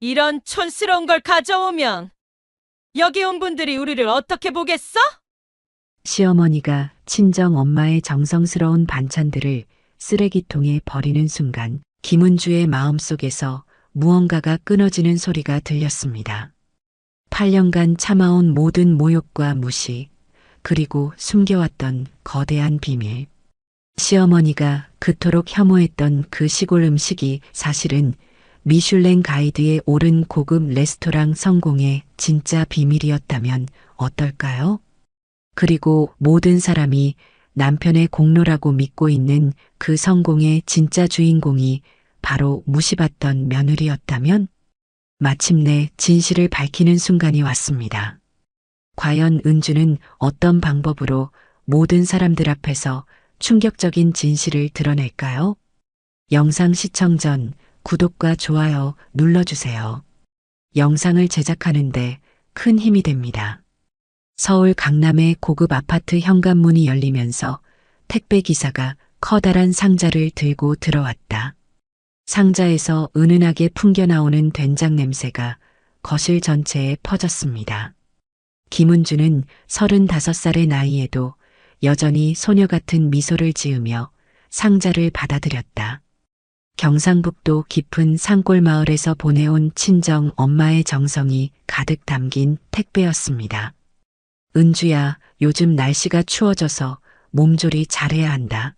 이런 촌스러운 걸 가져오면 여기 온 분들이 우리를 어떻게 보겠어? 시어머니가 친정 엄마의 정성스러운 반찬들을 쓰레기통에 버리는 순간 김은주의 마음속에서 무언가가 끊어지는 소리가 들렸습니다. 8년간 참아온 모든 모욕과 무시, 그리고 숨겨왔던 거대한 비밀. 시어머니가 그토록 혐오했던 그 시골 음식이 사실은 미슐랭 가이드에 오른 고급 레스토랑 성공의 진짜 비밀이었다면 어떨까요? 그리고 모든 사람이 남편의 공로라고 믿고 있는 그 성공의 진짜 주인공이 바로 무시받던 며느리였다면? 마침내 진실을 밝히는 순간이 왔습니다. 과연 은주는 어떤 방법으로 모든 사람들 앞에서 충격적인 진실을 드러낼까요? 영상 시청 전 구독과 좋아요 눌러주세요. 영상을 제작하는데 큰 힘이 됩니다. 서울 강남의 고급 아파트 현관문이 열리면서 택배 기사가 커다란 상자를 들고 들어왔다. 상자에서 은은하게 풍겨나오는 된장 냄새가 거실 전체에 퍼졌습니다. 김은주는 35살의 나이에도 여전히 소녀 같은 미소를 지으며 상자를 받아들였다. 경상북도 깊은 산골 마을에서 보내온 친정 엄마의 정성이 가득 담긴 택배였습니다. 은주야, 요즘 날씨가 추워져서 몸조리 잘해야 한다.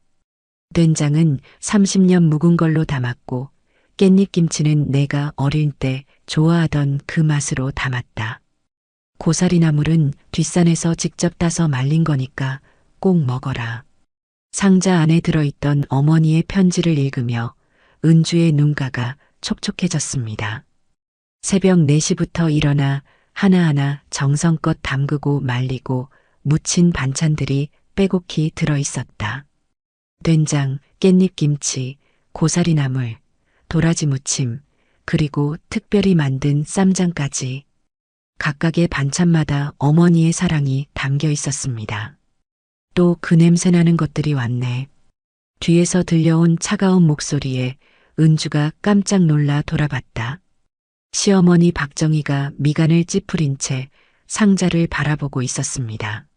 된장은 30년 묵은 걸로 담았고 깻잎김치는 내가 어릴 때 좋아하던 그 맛으로 담았다. 고사리 나물은 뒷산에서 직접 따서 말린 거니까 꼭 먹어라. 상자 안에 들어있던 어머니의 편지를 읽으며 은주의 눈가가 촉촉해졌습니다. 새벽 4시부터 일어나 하나하나 정성껏 담그고 말리고 무친 반찬들이 빼곡히 들어있었다. 된장, 깻잎김치, 고사리 나물, 도라지 무침, 그리고 특별히 만든 쌈장까지. 각각의 반찬마다 어머니의 사랑이 담겨 있었습니다. 또 그 냄새 나는 것들이 왔네. 뒤에서 들려온 차가운 목소리에 은주가 깜짝 놀라 돌아봤다. 시어머니 박정희가 미간을 찌푸린 채 상자를 바라보고 있었습니다.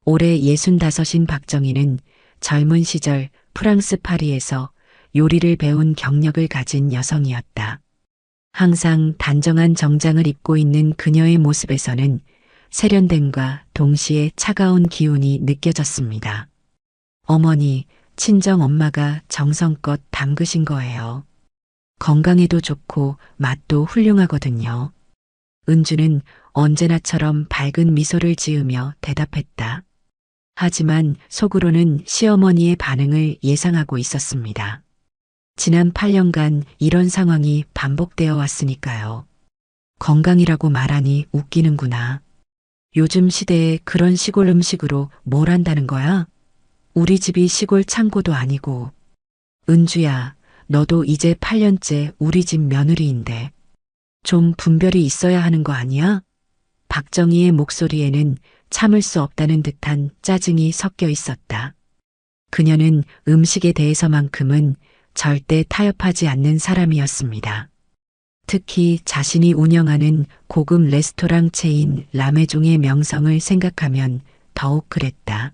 올해 65인 박정희는 젊은 시절 프랑스 파리에서 요리를 배운 경력을 가진 여성이었다. 항상 단정한 정장을 입고 있는 그녀의 모습에서는 세련됨과 동시에 차가운 기운이 느껴졌습니다. 어머니, 친정 엄마가 정성껏 담그신 거예요. 건강에도 좋고 맛도 훌륭하거든요. 은주는 언제나처럼 밝은 미소를 지으며 대답했다. 하지만 속으로는 시어머니의 반응을 예상하고 있었습니다. 지난 8년간 이런 상황이 반복되어 왔으니까요. 건강이라고 말하니 웃기는구나. 요즘 시대에 그런 시골 음식으로 뭘 한다는 거야? 우리 집이 시골 창고도 아니고. 은주야, 너도 이제 8년째 우리 집 며느리인데 좀 분별이 있어야 하는 거 아니야? 박정희의 목소리에는 참을 수 없다는 듯한 짜증이 섞여 있었다. 그녀는 음식에 대해서만큼은 절대 타협하지 않는 사람이었습니다. 특히 자신이 운영하는 고급 레스토랑 체인 라메종의 명성을 생각하면 더욱 그랬다.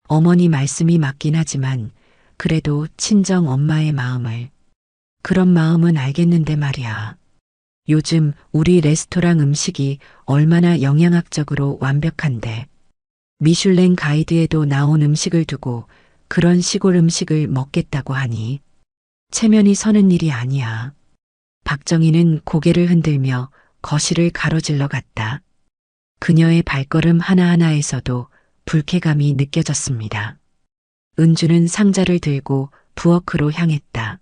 어머니 말씀이 맞긴 하지만 그래도 친정 엄마의 마음을. 그런 마음은 알겠는데 말이야. 요즘 우리 레스토랑 음식이 얼마나 영양학적으로 완벽한데 미슐랭 가이드에도 나온 음식을 두고 그런 시골 음식을 먹겠다고 하니 체면이 서는 일이 아니야. 박정희는 고개를 흔들며 거실을 가로질러 갔다. 그녀의 발걸음 하나하나에서도 불쾌감이 느껴졌습니다. 은주는 상자를 들고 부엌으로 향했다.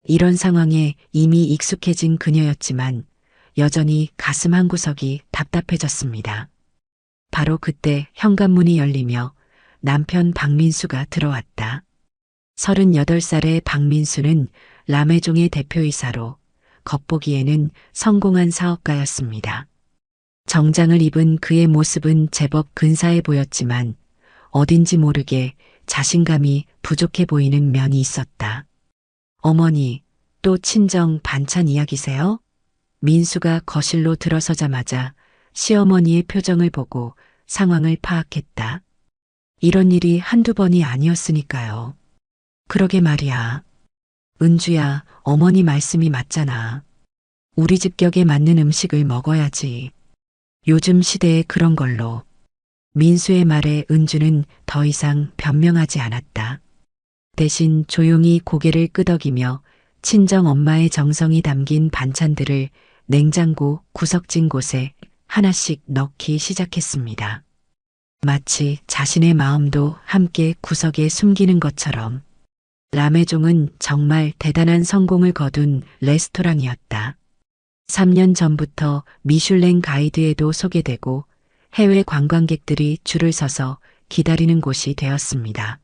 이런 상황에 이미 익숙해진 그녀였지만 여전히 가슴 한구석이 답답해졌습니다. 바로 그때 현관문이 열리며 남편 박민수가 들어왔다. 38살의 박민수는 라메종의 대표이사로 겉보기에는 성공한 사업가였습니다. 정장을 입은 그의 모습은 제법 근사해 보였지만 어딘지 모르게 자신감이 부족해 보이는 면이 있었다. 어머니, 또 친정 반찬 이야기세요? 민수가 거실로 들어서자마자 시어머니의 표정을 보고 상황을 파악했다. 이런 일이 한두 번이 아니었으니까요. 그러게 말이야. 은주야, 어머니 말씀이 맞잖아. 우리 집 격에 맞는 음식을 먹어야지. 요즘 시대에 그런 걸로. 민수의 말에 은주는 더 이상 변명하지 않았다. 대신 조용히 고개를 끄덕이며 친정 엄마의 정성이 담긴 반찬들을 냉장고 구석진 곳에 하나씩 넣기 시작했습니다. 마치 자신의 마음도 함께 구석에 숨기는 것처럼. 라메종은 정말 대단한 성공을 거둔 레스토랑이었다. 3년 전부터 미슐랭 가이드에도 소개되고 해외 관광객들이 줄을 서서 기다리는 곳이 되었습니다.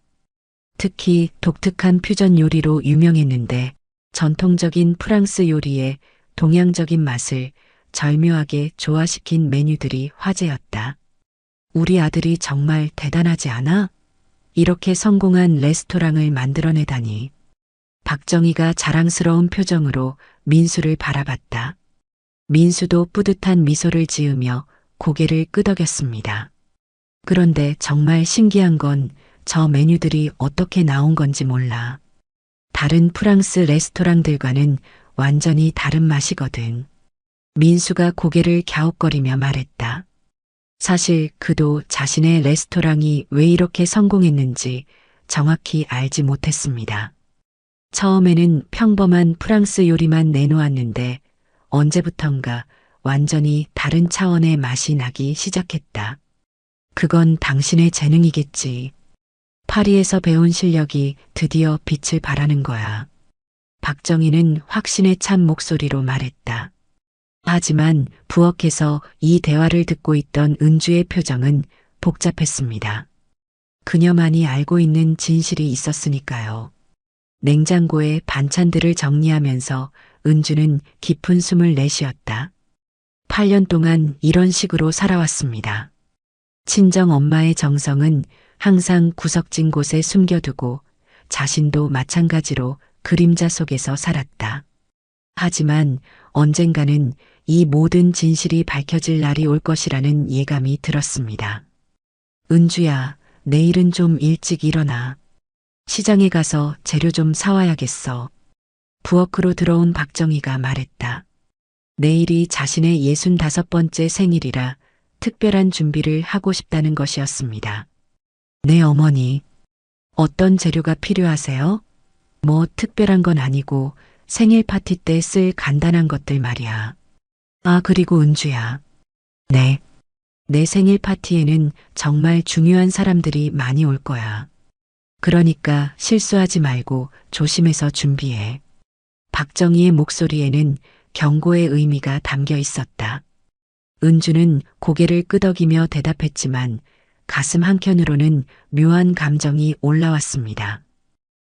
특히 독특한 퓨전 요리로 유명했는데 전통적인 프랑스 요리의 동양적인 맛을 절묘하게 조화시킨 메뉴들이 화제였다. 우리 아들이 정말 대단하지 않아? 이렇게 성공한 레스토랑을 만들어내다니. 박정희가 자랑스러운 표정으로 민수를 바라봤다. 민수도 뿌듯한 미소를 지으며 고개를 끄덕였습니다. 그런데 정말 신기한 건 저 메뉴들이 어떻게 나온 건지 몰라. 다른 프랑스 레스토랑들과는 완전히 다른 맛이거든. 민수가 고개를 갸웃거리며 말했다. 사실 그도 자신의 레스토랑이 왜 이렇게 성공했는지 정확히 알지 못했습니다. 처음에는 평범한 프랑스 요리만 내놓았는데 언제부턴가 완전히 다른 차원의 맛이 나기 시작했다. 그건 당신의 재능이겠지. 파리에서 배운 실력이 드디어 빛을 발하는 거야. 박정희는 확신에 찬 목소리로 말했다. 하지만 부엌에서 이 대화를 듣고 있던 은주의 표정은 복잡했습니다. 그녀만이 알고 있는 진실이 있었으니까요. 냉장고에 반찬들을 정리하면서 은주는 깊은 숨을 내쉬었다. 8년 동안 이런 식으로 살아왔습니다. 친정 엄마의 정성은 항상 구석진 곳에 숨겨두고 자신도 마찬가지로 그림자 속에서 살았다. 하지만 언젠가는 이 모든 진실이 밝혀질 날이 올 것이라는 예감이 들었습니다. 은주야, 내일은 좀 일찍 일어나. 시장에 가서 재료 좀 사와야겠어. 부엌으로 들어온 박정희가 말했다. 내일이 자신의 65번째 생일이라 특별한 준비를 하고 싶다는 것이었습니다. 네, 어머니. 어떤 재료가 필요하세요? 뭐 특별한 건 아니고 생일 파티 때 쓸 간단한 것들 말이야. 아, 그리고 은주야. 네. 내 생일 파티에는 정말 중요한 사람들이 많이 올 거야. 그러니까 실수하지 말고 조심해서 준비해. 박정희의 목소리에는 경고의 의미가 담겨 있었다. 은주는 고개를 끄덕이며 대답했지만 가슴 한켠으로는 묘한 감정이 올라왔습니다.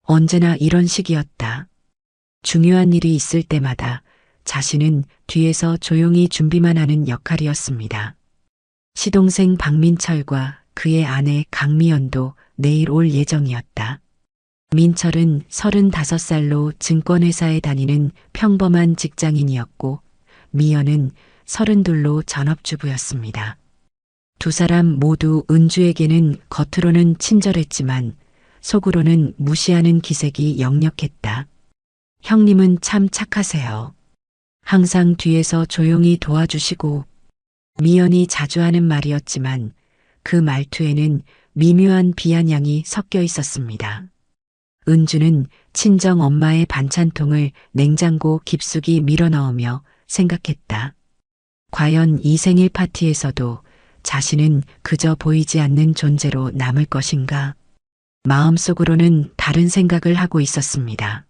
언제나 이런 식이었다. 중요한 일이 있을 때마다 자신은 뒤에서 조용히 준비만 하는 역할이었습니다. 시동생 박민철과 그의 아내 강미연도 내일 올 예정이었다. 민철은 35살로 증권회사에 다니는 평범한 직장인이었고 미연은 32로 전업주부였습니다. 두 사람 모두 은주에게는 겉으로는 친절했지만 속으로는 무시하는 기색이 역력했다. 형님은 참 착하세요. 항상 뒤에서 조용히 도와주시고. 미연이 자주 하는 말이었지만 그 말투에는 미묘한 비아냥이 섞여 있었습니다. 은주는 친정 엄마의 반찬통을 냉장고 깊숙이 밀어넣으며 생각했다. 과연 이 생일 파티에서도 자신은 그저 보이지 않는 존재로 남을 것인가? 마음속으로는 다른 생각을 하고 있었습니다.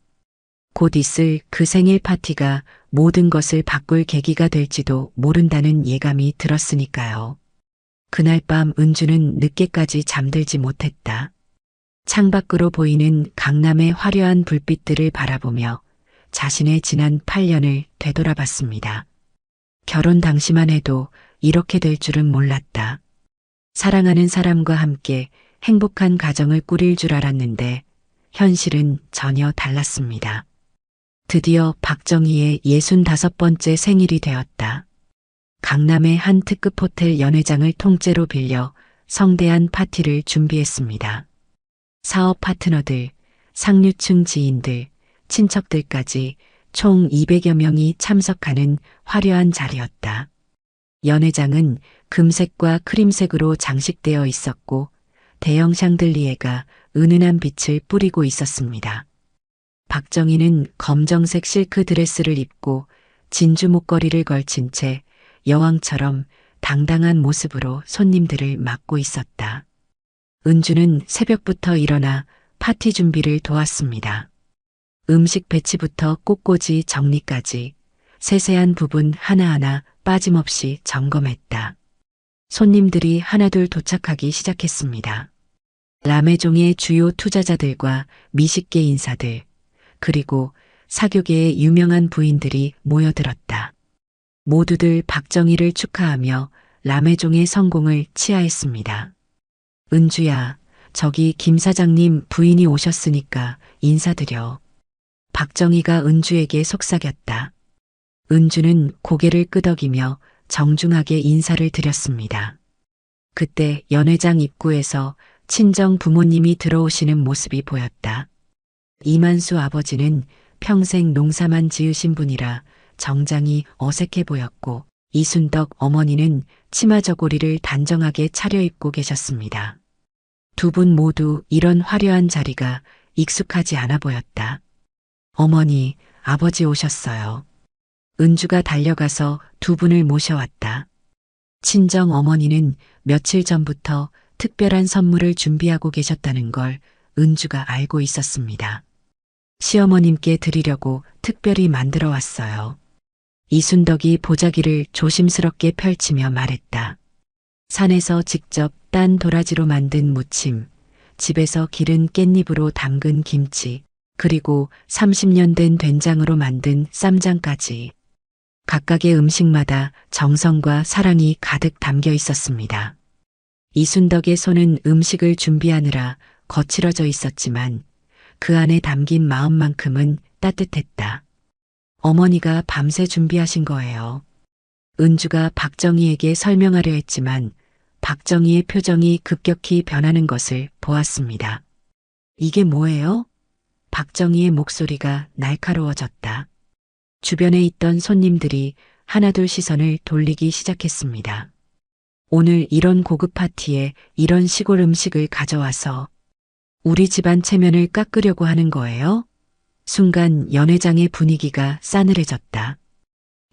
곧 있을 그 생일 파티가 모든 것을 바꿀 계기가 될지도 모른다는 예감이 들었으니까요. 그날 밤 은주는 늦게까지 잠들지 못했다. 창밖으로 보이는 강남의 화려한 불빛들을 바라보며 자신의 지난 8년을 되돌아봤습니다. 결혼 당시만 해도 이렇게 될 줄은 몰랐다. 사랑하는 사람과 함께 행복한 가정을 꾸릴 줄 알았는데 현실은 전혀 달랐습니다. 드디어 박정희의 65번째 생일이 되었다. 강남의 한 특급 호텔 연회장을 통째로 빌려 성대한 파티를 준비했습니다. 사업 파트너들, 상류층 지인들, 친척들까지 총 200여 명이 참석하는 화려한 자리였다. 연회장은 금색과 크림색으로 장식되어 있었고 대형 샹들리에가 은은한 빛을 뿌리고 있었습니다. 박정희는 검정색 실크 드레스를 입고 진주 목걸이를 걸친 채 여왕처럼 당당한 모습으로 손님들을 맞고 있었다. 은주는 새벽부터 일어나 파티 준비를 도왔습니다. 음식 배치부터 꽃꽂이 정리까지 세세한 부분 하나하나 빠짐없이 점검했다. 손님들이 하나둘 도착하기 시작했습니다. 라메종의 주요 투자자들과 미식계 인사들, 그리고 사교계의 유명한 부인들이 모여들었다. 모두들 박정희를 축하하며 라메종의 성공을 치하했습니다. 은주야, 저기 김 사장님 부인이 오셨으니까 인사드려. 박정희가 은주에게 속삭였다. 은주는 고개를 끄덕이며 정중하게 인사를 드렸습니다. 그때 연회장 입구에서 친정 부모님이 들어오시는 모습이 보였다. 이만수 아버지는 평생 농사만 지으신 분이라 정장이 어색해 보였고 이순덕 어머니는 치마 저고리를 단정하게 차려입고 계셨습니다. 두 분 모두 이런 화려한 자리가 익숙하지 않아 보였다. 어머니, 아버지 오셨어요. 은주가 달려가서 두 분을 모셔왔다. 친정 어머니는 며칠 전부터 특별한 선물을 준비하고 계셨다는 걸 은주가 알고 있었습니다. 시어머님께 드리려고 특별히 만들어 왔어요. 이순덕이 보자기를 조심스럽게 펼치며 말했다. 산에서 직접 딴 도라지로 만든 무침, 집에서 기른 깻잎으로 담근 김치, 그리고 30년 된 된장으로 만든 쌈장까지. 각각의 음식마다 정성과 사랑이 가득 담겨 있었습니다. 이순덕의 손은 음식을 준비하느라 거칠어져 있었지만 그 안에 담긴 마음만큼은 따뜻했다. 어머니가 밤새 준비하신 거예요. 은주가 박정희에게 설명하려 했지만 박정희의 표정이 급격히 변하는 것을 보았습니다. 이게 뭐예요? 박정희의 목소리가 날카로워졌다. 주변에 있던 손님들이 하나둘 시선을 돌리기 시작했습니다. 오늘 이런 고급 파티에 이런 시골 음식을 가져와서 우리 집안 체면을 깎으려고 하는 거예요? 순간 연회장의 분위기가 싸늘해졌다.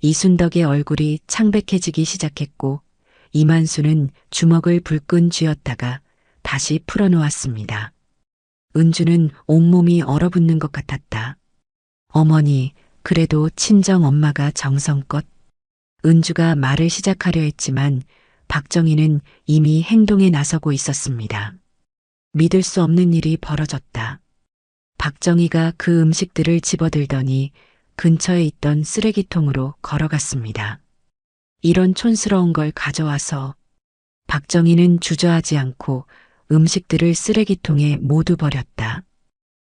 이순덕의 얼굴이 창백해지기 시작했고 이만수는 주먹을 불끈 쥐었다가 다시 풀어놓았습니다. 은주는 온몸이 얼어붙는 것 같았다. 어머니, 그래도 친정 엄마가 정성껏. 은주가 말을 시작하려 했지만 박정희는 이미 행동에 나서고 있었습니다. 믿을 수 없는 일이 벌어졌다. 박정희가 그 음식들을 집어들더니 근처에 있던 쓰레기통으로 걸어갔습니다. 이런 촌스러운 걸 가져와서 박정희는 주저하지 않고 음식들을 쓰레기통에 모두 버렸다.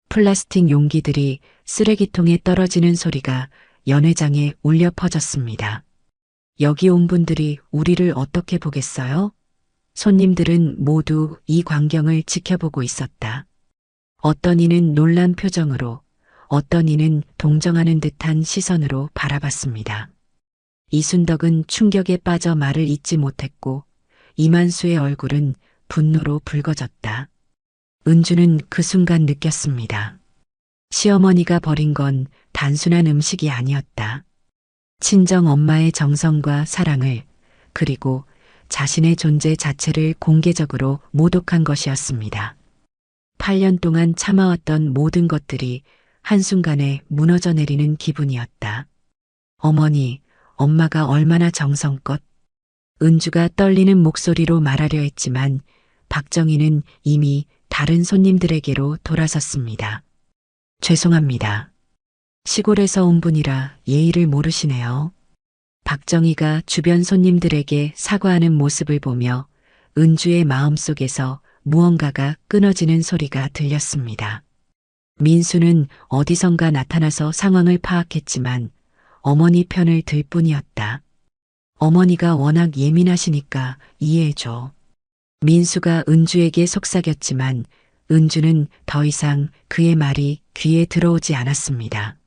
플라스틱 용기들이 쓰레기통에 떨어지는 소리가 연회장에 울려 퍼졌습니다. 여기 온 분들이 우리를 어떻게 보겠어요? 손님들은 모두 이 광경을 지켜보고 있었다. 어떤 이는 놀란 표정으로, 어떤 이는 동정하는 듯한 시선으로 바라봤습니다. 이순덕은 충격에 빠져 말을 잇지 못했고 이만수의 얼굴은 분노로 붉어졌다. 은주는 그 순간 느꼈습니다. 시어머니가 버린 건 단순한 음식이 아니었다. 친정 엄마의 정성과 사랑을, 그리고 자신의 존재 자체를 공개적으로 모독한 것이었습니다. 8년 동안 참아왔던 모든 것들이 한순간에 무너져 내리는 기분이었다. 어머니, 엄마가 얼마나 정성껏. 은주가 떨리는 목소리로 말하려 했지만 박정희는 이미 다른 손님들에게로 돌아섰습니다. 죄송합니다. 시골에서 온 분이라 예의를 모르시네요. 박정희가 주변 손님들에게 사과하는 모습을 보며 은주의 마음속에서 무언가가 끊어지는 소리가 들렸습니다. 민수는 어디선가 나타나서 상황을 파악했지만 어머니 편을 들 뿐이었다. 어머니가 워낙 예민하시니까 이해해줘. 민수가 은주에게 속삭였지만 은주는 더 이상 그의 말이 귀에 들어오지 않았습니다.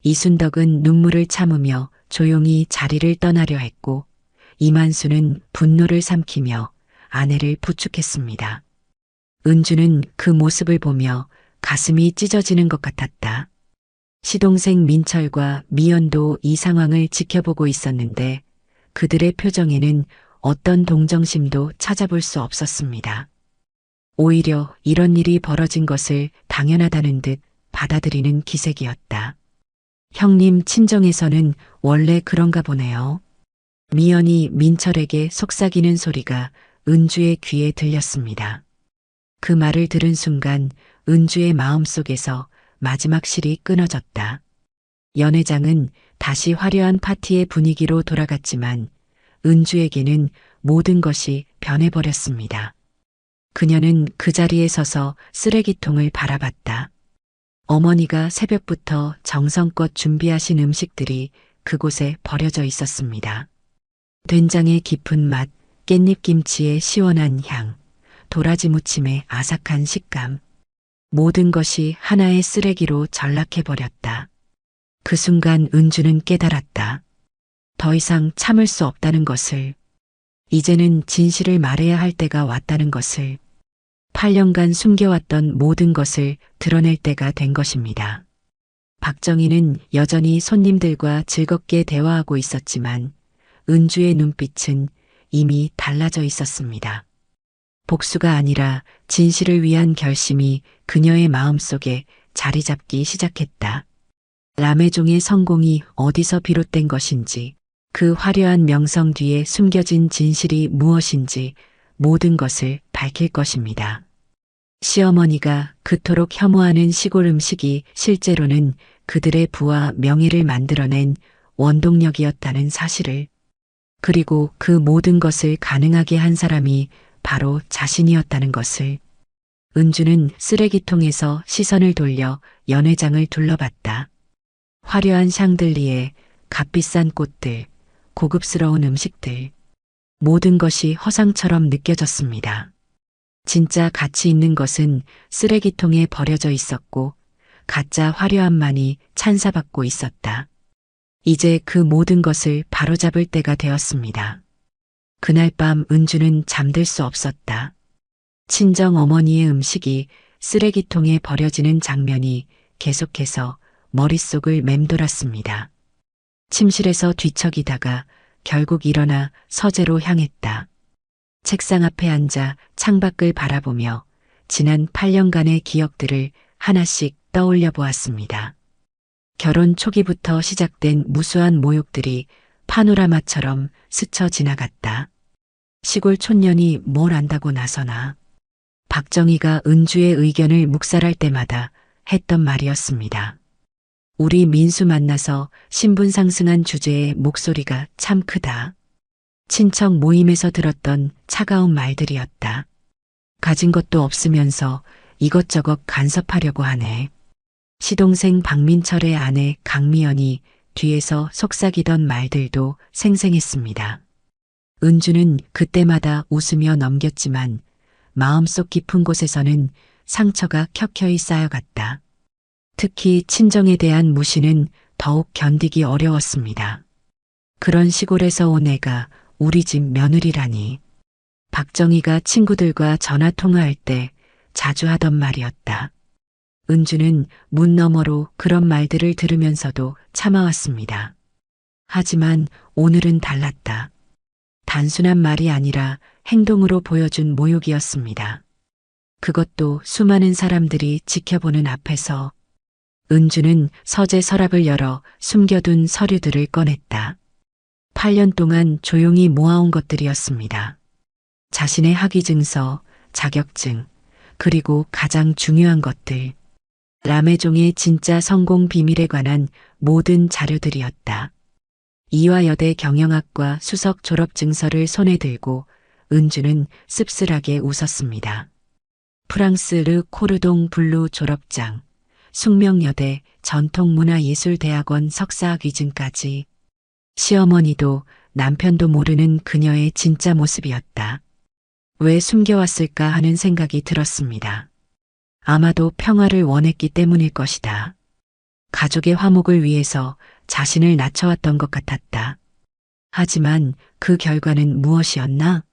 이순덕은 눈물을 참으며 조용히 자리를 떠나려 했고 이만수는 분노를 삼키며 아내를 부축했습니다. 은주는 그 모습을 보며 가슴이 찢어지는 것 같았다. 시동생 민철과 미연도 이 상황을 지켜보고 있었는데 그들의 표정에는 어떤 동정심도 찾아볼 수 없었습니다. 오히려 이런 일이 벌어진 것을 당연하다는 듯 받아들이는 기색이었다. 형님 친정에서는 원래 그런가 보네요. 미연이 민철에게 속삭이는 소리가 은주의 귀에 들렸습니다. 그 말을 들은 순간 은주의 마음속에서 마지막 실이 끊어졌다. 연회장은 다시 화려한 파티의 분위기로 돌아갔지만 은주에게는 모든 것이 변해버렸습니다. 그녀는 그 자리에 서서 쓰레기통을 바라봤다. 어머니가 새벽부터 정성껏 준비하신 음식들이 그곳에 버려져 있었습니다. 된장의 깊은 맛, 깻잎김치의 시원한 향, 도라지 무침의 아삭한 식감. 모든 것이 하나의 쓰레기로 전락해버렸다. 그 순간 은주는 깨달았다. 더 이상 참을 수 없다는 것을. 이제는 진실을 말해야 할 때가 왔다는 것을. 8년간 숨겨왔던 모든 것을 드러낼 때가 된 것입니다. 박정희는 여전히 손님들과 즐겁게 대화하고 있었지만 은주의 눈빛은 이미 달라져 있었습니다. 복수가 아니라 진실을 위한 결심이 그녀의 마음속에 자리 잡기 시작했다. 라메종의 성공이 어디서 비롯된 것인지, 그 화려한 명성 뒤에 숨겨진 진실이 무엇인지 모든 것을 밝힐 것입니다. 시어머니가 그토록 혐오하는 시골 음식이 실제로는 그들의 부와 명예를 만들어낸 원동력이었다는 사실을, 그리고 그 모든 것을 가능하게 한 사람이 바로 자신이었다는 것을. 은주는 쓰레기통에서 시선을 돌려 연회장을 둘러봤다. 화려한 샹들리에, 값비싼 꽃들, 고급스러운 음식들. 모든 것이 허상처럼 느껴졌습니다. 진짜 가치 있는 것은 쓰레기통에 버려져 있었고 가짜 화려함만이 찬사받고 있었다. 이제 그 모든 것을 바로잡을 때가 되었습니다. 그날 밤 은주는 잠들 수 없었다. 친정 어머니의 음식이 쓰레기통에 버려지는 장면이 계속해서 머릿속을 맴돌았습니다. 침실에서 뒤척이다가 결국 일어나 서재로 향했다. 책상 앞에 앉아 창밖을 바라보며 지난 8년간의 기억들을 하나씩 떠올려 보았습니다. 결혼 초기부터 시작된 무수한 모욕들이 파노라마처럼 스쳐 지나갔다. 시골 촌년이 뭘 안다고 나서나. 박정희가 은주의 의견을 묵살할 때마다 했던 말이었습니다. 우리 민수 만나서 신분 상승한 주제의 목소리가 참 크다. 친척 모임에서 들었던 차가운 말들이었다. 가진 것도 없으면서 이것저것 간섭하려고 하네. 시동생 박민철의 아내 강미연이 뒤에서 속삭이던 말들도 생생했습니다. 은주는 그때마다 웃으며 넘겼지만 마음속 깊은 곳에서는 상처가 켜켜이 쌓여갔다. 특히 친정에 대한 무시는 더욱 견디기 어려웠습니다. 그런 시골에서 온 애가 우리 집 며느리라니. 박정희가 친구들과 전화 통화할 때 자주 하던 말이었다. 은주는 문 너머로 그런 말들을 들으면서도 참아왔습니다. 하지만 오늘은 달랐다. 단순한 말이 아니라 행동으로 보여준 모욕이었습니다. 그것도 수많은 사람들이 지켜보는 앞에서. 은주는 서재 서랍을 열어 숨겨둔 서류들을 꺼냈다. 8년 동안 조용히 모아온 것들이었습니다. 자신의 학위증서, 자격증, 그리고 가장 중요한 것들. 라메종의 진짜 성공 비밀에 관한 모든 자료들이었다. 이화여대 경영학과 수석 졸업증서를 손에 들고 은주는 씁쓸하게 웃었습니다. 프랑스 르 코르동 블루 졸업장, 숙명여대 전통문화예술대학원 석사학위증까지. 시어머니도 남편도 모르는 그녀의 진짜 모습이었다. 왜 숨겨왔을까 하는 생각이 들었습니다. 아마도 평화를 원했기 때문일 것이다. 가족의 화목을 위해서 자신을 낮춰왔던 것 같았다. 하지만 그 결과는 무엇이었나?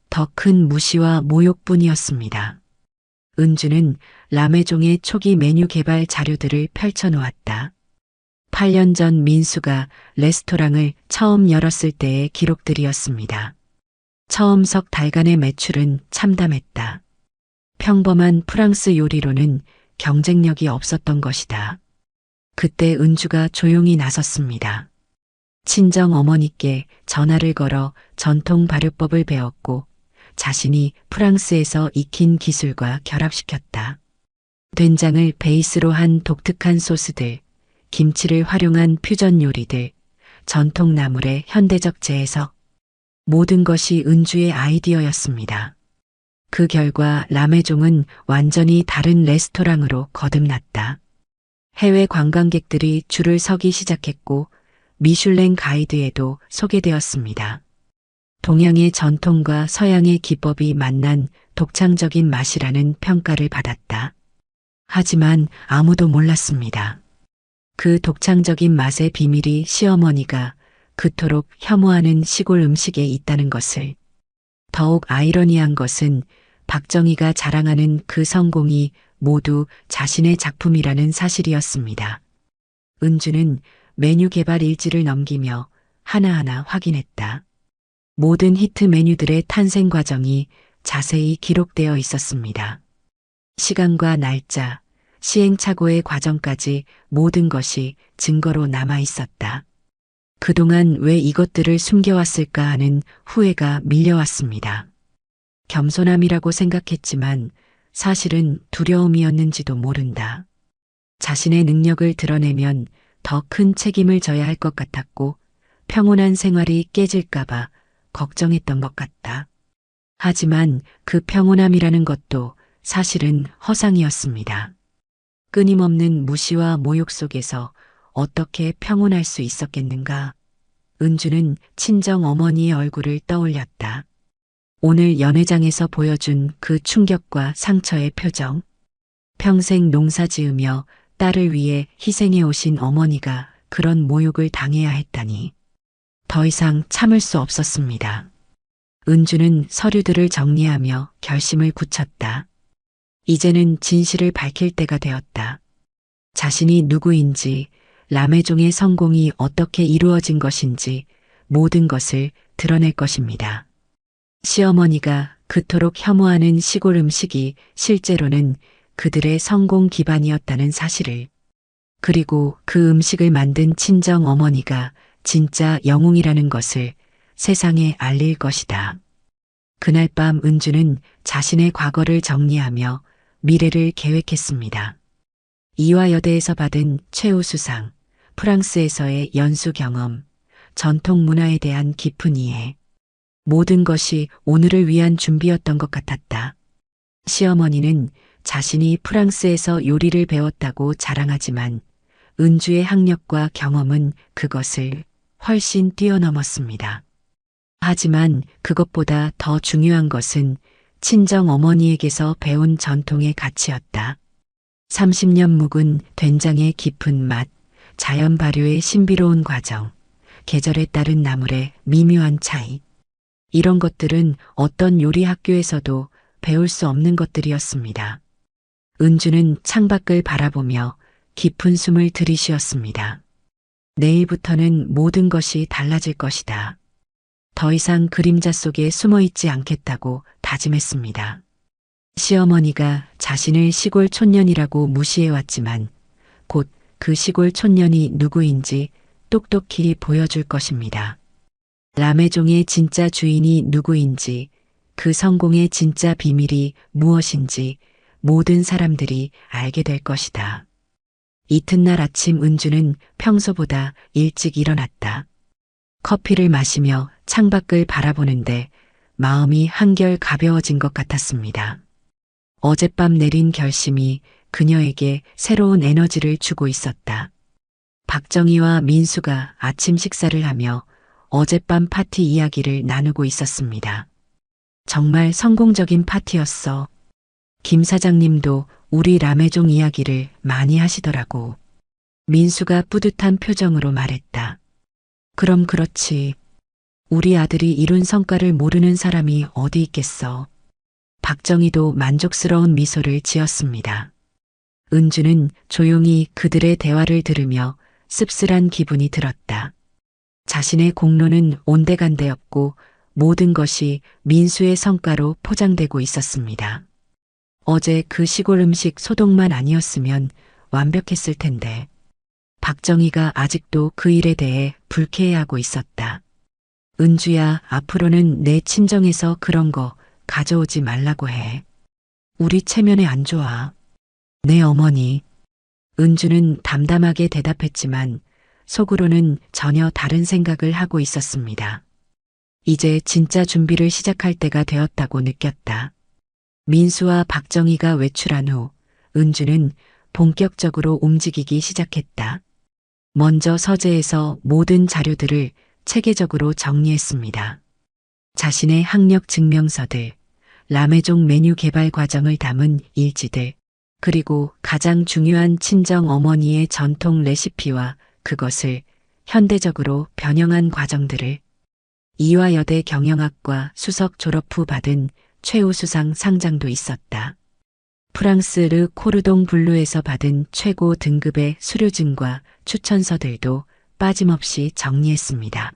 더 큰 무시와 모욕뿐이었습니다. 은주는 라메종의 초기 메뉴 개발 자료들을 펼쳐놓았다. 8년 전 민수가 레스토랑을 처음 열었을 때의 기록들이었습니다. 처음 석 달간의 매출은 참담했다. 평범한 프랑스 요리로는 경쟁력이 없었던 것이다. 그때 은주가 조용히 나섰습니다. 친정 어머니께 전화를 걸어 전통 발효법을 배웠고 자신이 프랑스에서 익힌 기술과 결합시켰다. 된장을 베이스로 한 독특한 소스들, 김치를 활용한 퓨전 요리들, 전통 나물의 현대적 재해석, 모든 것이 은주의 아이디어였습니다. 그 결과 라메종은 완전히 다른 레스토랑으로 거듭났다. 해외 관광객들이 줄을 서기 시작했고 미슐랭 가이드에도 소개되었습니다. 동양의 전통과 서양의 기법이 만난 독창적인 맛이라는 평가를 받았다. 하지만 아무도 몰랐습니다. 그 독창적인 맛의 비밀이 시어머니가 그토록 혐오하는 시골 음식에 있다는 것을. 더욱 아이러니한 것은 박정희가 자랑하는 그 성공이 모두 자신의 작품이라는 사실이었습니다. 은주는 메뉴 개발 일지를 넘기며 하나하나 확인했다. 모든 히트 메뉴들의 탄생 과정이 자세히 기록되어 있었습니다. 시간과 날짜, 시행착오의 과정까지 모든 것이 증거로 남아 있었다. 그동안 왜 이것들을 숨겨왔을까 하는 후회가 밀려왔습니다. 겸손함이라고 생각했지만 사실은 두려움이었는지도 모른다. 자신의 능력을 드러내면 더 큰 책임을 져야 할 것 같았고 평온한 생활이 깨질까봐 걱정했던 것 같다. 하지만 그 평온함이라는 것도 사실은 허상이었습니다. 끊임없는 무시와 모욕 속에서 어떻게 평온할 수 있었겠는가? 은주는 친정 어머니의 얼굴을 떠올렸다. 오늘 연회장에서 보여준 그 충격과 상처의 표정. 평생 농사 지으며 딸을 위해 희생해 오신 어머니가 그런 모욕을 당해야 했다니. 더 이상 참을 수 없었습니다. 은주는 서류들을 정리하며 결심을 굳혔다. 이제는 진실을 밝힐 때가 되었다. 자신이 누구인지, 라메종의 성공이 어떻게 이루어진 것인지 모든 것을 드러낼 것입니다. 시어머니가 그토록 혐오하는 시골 음식이 실제로는 그들의 성공 기반이었다는 사실을, 그리고 그 음식을 만든 친정 어머니가 진짜 영웅이라는 것을 세상에 알릴 것이다. 그날 밤 은주는 자신의 과거를 정리하며 미래를 계획했습니다. 이화여대에서 받은 최우수상, 프랑스에서의 연수 경험, 전통 문화에 대한 깊은 이해. 모든 것이 오늘을 위한 준비였던 것 같았다. 시어머니는 자신이 프랑스에서 요리를 배웠다고 자랑하지만 은주의 학력과 경험은 그것을 훨씬 뛰어넘었습니다. 하지만 그것보다 더 중요한 것은 친정 어머니에게서 배운 전통의 가치였다. 30년 묵은 된장의 깊은 맛, 자연 발효의 신비로운 과정, 계절에 따른 나물의 미묘한 차이. 이런 것들은 어떤 요리 학교에서도 배울 수 없는 것들이었습니다. 은주는 창밖을 바라보며 깊은 숨을 들이쉬었습니다. 내일부터는 모든 것이 달라질 것이다. 더 이상 그림자 속에 숨어 있지 않겠다고 다짐했습니다. 시어머니가 자신을 시골 촌년이라고 무시해왔지만 곧 그 시골 촌년이 누구인지 똑똑히 보여줄 것입니다. 라메종의 진짜 주인이 누구인지, 그 성공의 진짜 비밀이 무엇인지 모든 사람들이 알게 될 것이다. 이튿날 아침 은주는 평소보다 일찍 일어났다. 커피를 마시며 창밖을 바라보는데 마음이 한결 가벼워진 것 같았습니다. 어젯밤 내린 결심이 그녀에게 새로운 에너지를 주고 있었다. 박정희와 민수가 아침 식사를 하며 어젯밤 파티 이야기를 나누고 있었습니다. 정말 성공적인 파티였어. 김 사장님도 우리 라메종 이야기를 많이 하시더라고. 민수가 뿌듯한 표정으로 말했다. 그럼 그렇지. 우리 아들이 이룬 성과를 모르는 사람이 어디 있겠어. 박정희도 만족스러운 미소를 지었습니다. 은주는 조용히 그들의 대화를 들으며 씁쓸한 기분이 들었다. 자신의 공로는 온데간데없고 모든 것이 민수의 성과로 포장되고 있었습니다. 어제 그 시골 음식 소독만 아니었으면 완벽했을 텐데. 박정희가 아직도 그 일에 대해 불쾌해하고 있었다. 은주야, 앞으로는 내 친정에서 그런 거 가져오지 말라고 해. 우리 체면에 안 좋아. 네, 어머니. 은주는 담담하게 대답했지만 속으로는 전혀 다른 생각을 하고 있었습니다. 이제 진짜 준비를 시작할 때가 되었다고 느꼈다. 민수와 박정희가 외출한 후 은주는 본격적으로 움직이기 시작했다. 먼저 서재에서 모든 자료들을 체계적으로 정리했습니다. 자신의 학력 증명서들, 라메종 메뉴 개발 과정을 담은 일지들, 그리고 가장 중요한 친정 어머니의 전통 레시피와 그것을 현대적으로 변형한 과정들을 이화여대 경영학과 수석 졸업 후 받은 최우수상 상장도 있었다. 프랑스 르 코르동 블루에서 받은 최고 등급의 수료증과 추천서들도 빠짐없이 정리했습니다.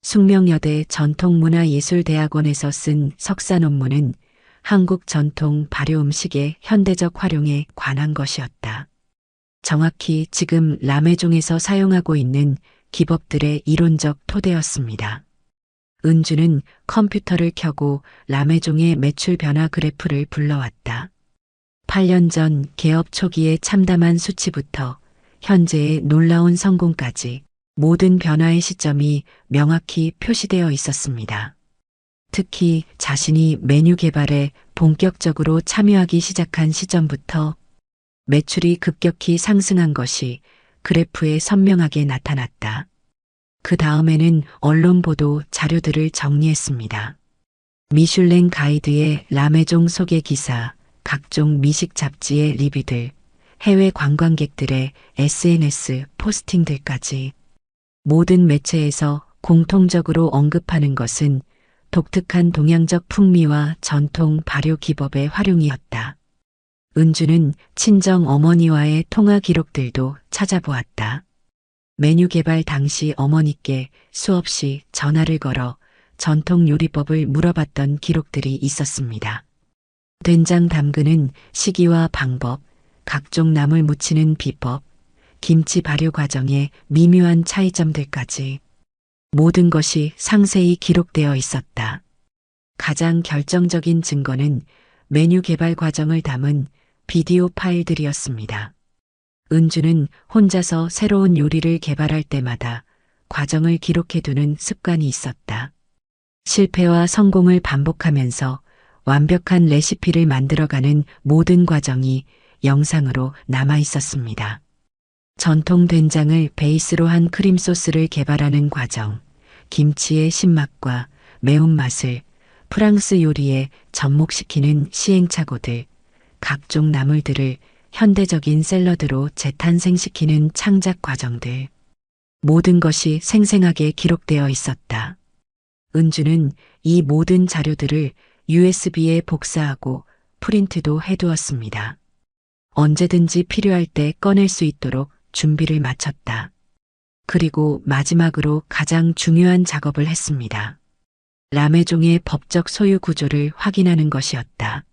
숙명여대 전통문화예술대학원에서 쓴 석사 논문은 한국 전통 발효 음식의 현대적 활용에 관한 것이었다. 정확히 지금 라메종에서 사용하고 있는 기법들의 이론적 토대였습니다. 은주는 컴퓨터를 켜고 라메종의 매출 변화 그래프를 불러왔다. 8년 전 개업 초기에 참담한 수치부터 현재의 놀라운 성공까지 모든 변화의 시점이 명확히 표시되어 있었습니다. 특히 자신이 메뉴 개발에 본격적으로 참여하기 시작한 시점부터 매출이 급격히 상승한 것이 그래프에 선명하게 나타났다. 그 다음에는 언론 보도 자료들을 정리했습니다. 미슐랭 가이드의 라메종 소개 기사, 각종 미식 잡지의 리뷰들, 해외 관광객들의 SNS 포스팅들까지 모든 매체에서 공통적으로 언급하는 것은 독특한 동양적 풍미와 전통 발효 기법의 활용이었다. 은주는 친정 어머니와의 통화 기록들도 찾아보았다. 메뉴 개발 당시 어머니께 수없이 전화를 걸어 전통 요리법을 물어봤던 기록들이 있었습니다. 된장 담그는 시기와 방법, 각종 나물 무치는 비법, 김치 발효 과정의 미묘한 차이점들까지 모든 것이 상세히 기록되어 있었다. 가장 결정적인 증거는 메뉴 개발 과정을 담은 비디오 파일들이었습니다. 은주는 혼자서 새로운 요리를 개발할 때마다 과정을 기록해두는 습관이 있었다. 실패와 성공을 반복하면서 완벽한 레시피를 만들어가는 모든 과정이 영상으로 남아 있었습니다. 전통 된장을 베이스로 한 크림 소스를 개발하는 과정, 김치의 신맛과 매운맛을 프랑스 요리에 접목시키는 시행착오들, 각종 나물들을 현대적인 샐러드로 재탄생시키는 창작 과정들, 모든 것이 생생하게 기록되어 있었다. 은주는 이 모든 자료들을 USB에 복사하고 프린트도 해두었습니다. 언제든지 필요할 때 꺼낼 수 있도록 준비를 마쳤다. 그리고 마지막으로 가장 중요한 작업을 했습니다. 라메종의 법적 소유 구조를 확인하는 것이었다.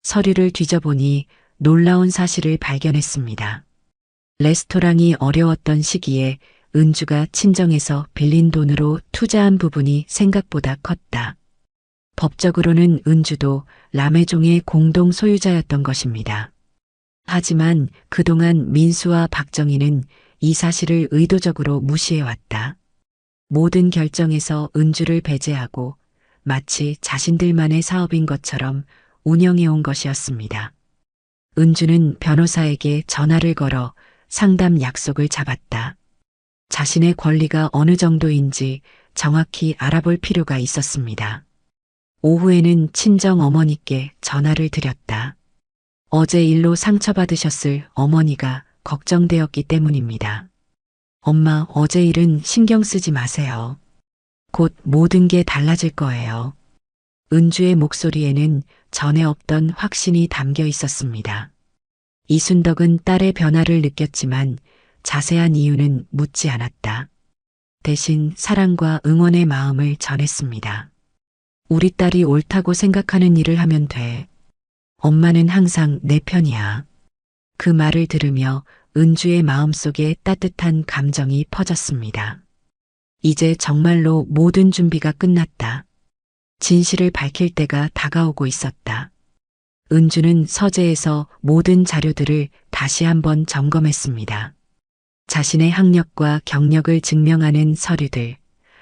서류를 뒤져보니 놀라운 사실을 발견했습니다. 레스토랑이 어려웠던 시기에 은주가 친정에서 빌린 돈으로 투자한 부분이 생각보다 컸다. 법적으로는 은주도 라메종의 공동 소유자였던 것입니다. 하지만 그동안 민수와 박정희는 이 사실을 의도적으로 무시해왔다. 모든 결정에서 은주를 배제하고 마치 자신들만의 사업인 것처럼 운영해온 것이었습니다. 은주는 변호사에게 전화를 걸어 상담 약속을 잡았다. 자신의 권리가 어느 정도인지 정확히 알아볼 필요가 있었습니다. 오후에는 친정 어머니께 전화를 드렸다. 어제 일로 상처받으셨을 어머니가 걱정되었기 때문입니다. 엄마, 어제 일은 신경 쓰지 마세요. 곧 모든 게 달라질 거예요. 은주의 목소리에는 전에 없던 확신이 담겨 있었습니다. 이순덕은 딸의 변화를 느꼈지만 자세한 이유는 묻지 않았다. 대신 사랑과 응원의 마음을 전했습니다. 우리 딸이 옳다고 생각하는 일을 하면 돼. 엄마는 항상 내 편이야. 그 말을 들으며 은주의 마음속에 따뜻한 감정이 퍼졌습니다. 이제 정말로 모든 준비가 끝났다. 진실을 밝힐 때가 다가오고 있었다. 은주는 서재에서 모든 자료들을 다시 한번 점검했습니다. 자신의 학력과 경력을 증명하는 서류들,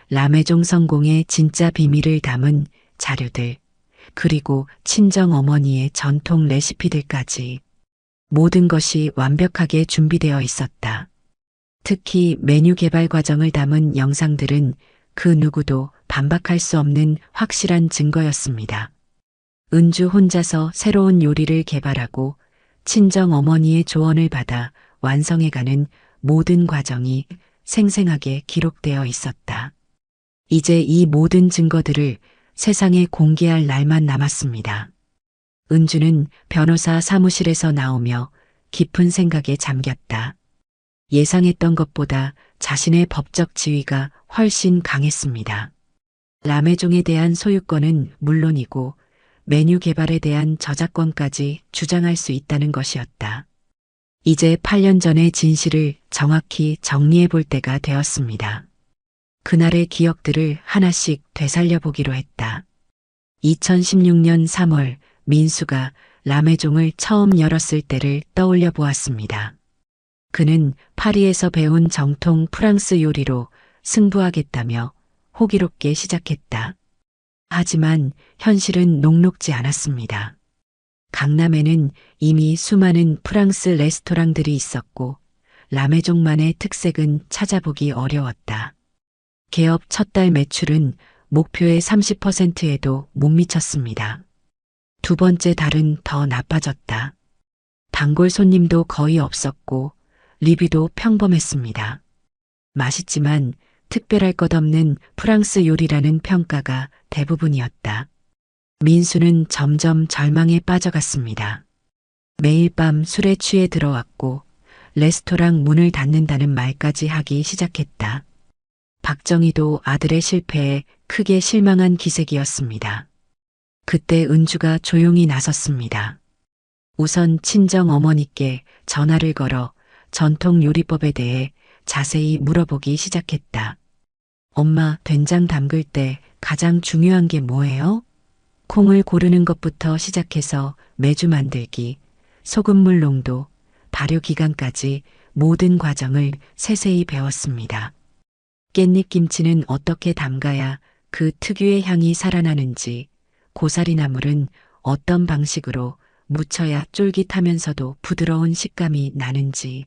남해종 성공의 진짜 비밀을 담은 자료들, 그리고 친정 어머니의 전통 레시피들까지 모든 것이 완벽하게 준비되어 있었다. 특히 메뉴 개발 과정을 담은 영상들은 그 누구도 반박할 수 없는 확실한 증거였습니다. 은주 혼자서 새로운 요리를 개발하고 친정 어머니의 조언을 받아 완성해가는 모든 과정이 생생하게 기록되어 있었다. 이제 이 모든 증거들을 세상에 공개할 날만 남았습니다. 은주는 변호사 사무실에서 나오며 깊은 생각에 잠겼다. 예상했던 것보다 자신의 법적 지위가 훨씬 강했습니다. 남해종에 대한 소유권은 물론이고 메뉴 개발에 대한 저작권까지 주장할 수 있다는 것이었다. 이제 8년 전의 진실을 정확히 정리해 볼 때가 되었습니다. 그날의 기억들을 하나씩 되살려 보기로 했다. 2016년 3월 민수가 남해종을 처음 열었을 때를 떠올려 보았습니다. 그는 파리에서 배운 정통 프랑스 요리로 승부하겠다며 호기롭게 시작했다. 하지만 현실은 녹록지 않았습니다. 강남에는 이미 수많은 프랑스 레스토랑들이 있었고 남해종만의 특색은 찾아보기 어려웠다. 개업 첫 달 매출은 목표의 30%에도 못 미쳤습니다. 두 번째 달은 더 나빠졌다. 단골 손님도 거의 없었고 리뷰도 평범했습니다. 맛있지만 특별할 것 없는 프랑스 요리라는 평가가 대부분이었다. 민수는 점점 절망에 빠져갔습니다. 매일 밤 술에 취해 들어왔고 레스토랑 문을 닫는다는 말까지 하기 시작했다. 박정희도 아들의 실패에 크게 실망한 기색이었습니다. 그때 은주가 조용히 나섰습니다. 우선 친정 어머니께 전화를 걸어 전통 요리법에 대해 자세히 물어보기 시작했다. 엄마, 된장 담글 때 가장 중요한 게 뭐예요? 콩을 고르는 것부터 시작해서 메주 만들기, 소금물 농도, 발효 기간까지 모든 과정을 세세히 배웠습니다. 깻잎 김치는 어떻게 담가야 그 특유의 향이 살아나는지, 고사리 나물은 어떤 방식으로 무쳐야 쫄깃하면서도 부드러운 식감이 나는지,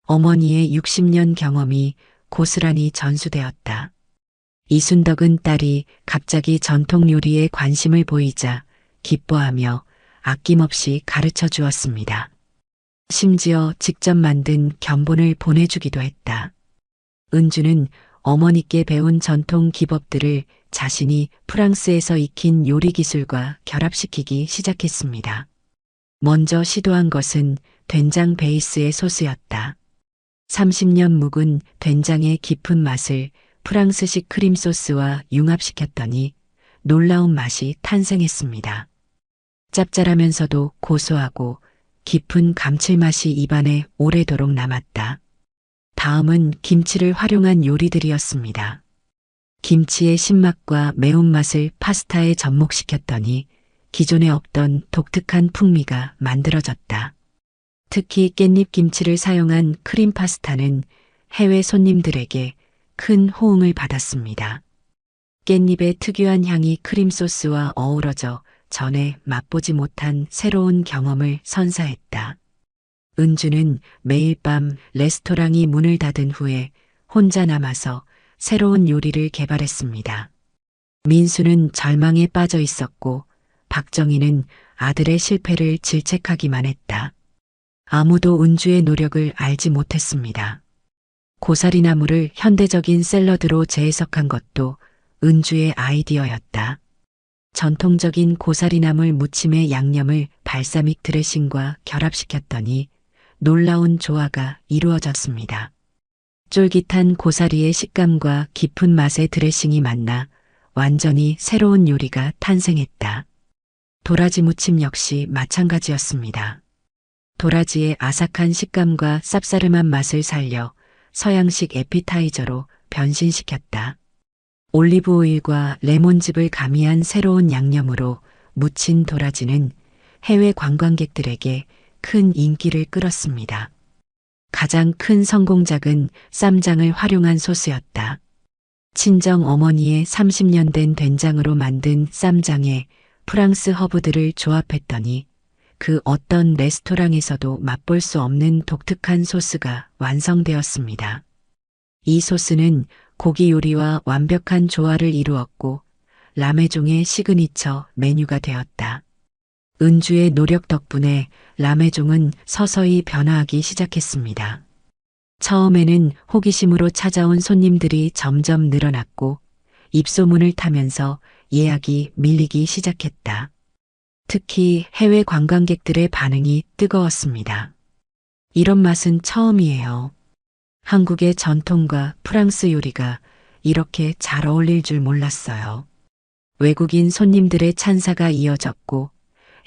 어머니의 60년 경험이 고스란히 전수되었다. 이순덕은 딸이 갑자기 전통 요리에 관심을 보이자 기뻐하며 아낌없이 가르쳐 주었습니다. 심지어 직접 만든 견본을 보내주기도 했다. 은주는 어머니께 배운 전통 기법들을 자신이 프랑스에서 익힌 요리 기술과 결합시키기 시작했습니다. 먼저 시도한 것은 된장 베이스의 소스였다. 30년 묵은 된장의 깊은 맛을 프랑스식 크림 소스와 융합시켰더니 놀라운 맛이 탄생했습니다. 짭짤하면서도 고소하고 깊은 감칠맛이 입안에 오래도록 남았다. 다음은 김치를 활용한 요리들이었습니다. 김치의 신맛과 매운맛을 파스타에 접목시켰더니 기존에 없던 독특한 풍미가 만들어졌다. 특히 깻잎 김치를 사용한 크림 파스타는 해외 손님들에게 큰 호응을 받았습니다. 깻잎의 특유한 향이 크림 소스와 어우러져 전에 맛보지 못한 새로운 경험을 선사했다. 은주는 매일 밤 레스토랑이 문을 닫은 후에 혼자 남아서 새로운 요리를 개발했습니다. 민수는 절망에 빠져 있었고 박정희는 아들의 실패를 질책하기만 했다. 아무도 은주의 노력을 알지 못했습니다. 고사리나물을 현대적인 샐러드로 재해석한 것도 은주의 아이디어였다. 전통적인 고사리나물 무침의 양념을 발사믹 드레싱과 결합시켰더니 놀라운 조화가 이루어졌습니다. 쫄깃한 고사리의 식감과 깊은 맛의 드레싱이 만나 완전히 새로운 요리가 탄생했다. 도라지 무침 역시 마찬가지였습니다. 도라지의 아삭한 식감과 쌉싸름한 맛을 살려 서양식 에피타이저로 변신시켰다. 올리브 오일과 레몬즙을 가미한 새로운 양념으로 무친 도라지는 해외 관광객들에게 큰 인기를 끌었습니다. 가장 큰 성공작은 쌈장을 활용한 소스였다. 친정 어머니의 30년 된 된장으로 만든 쌈장에 프랑스 허브들을 조합했더니 그 어떤 레스토랑에서도 맛볼 수 없는 독특한 소스가 완성되었습니다. 이 소스는 고기 요리와 완벽한 조화를 이루었고 라메종의 시그니처 메뉴가 되었다. 은주의 노력 덕분에 라메종은 서서히 변화하기 시작했습니다. 처음에는 호기심으로 찾아온 손님들이 점점 늘어났고 입소문을 타면서 예약이 밀리기 시작했다. 특히 해외 관광객들의 반응이 뜨거웠습니다. 이런 맛은 처음이에요. 한국의 전통과 프랑스 요리가 이렇게 잘 어울릴 줄 몰랐어요. 외국인 손님들의 찬사가 이어졌고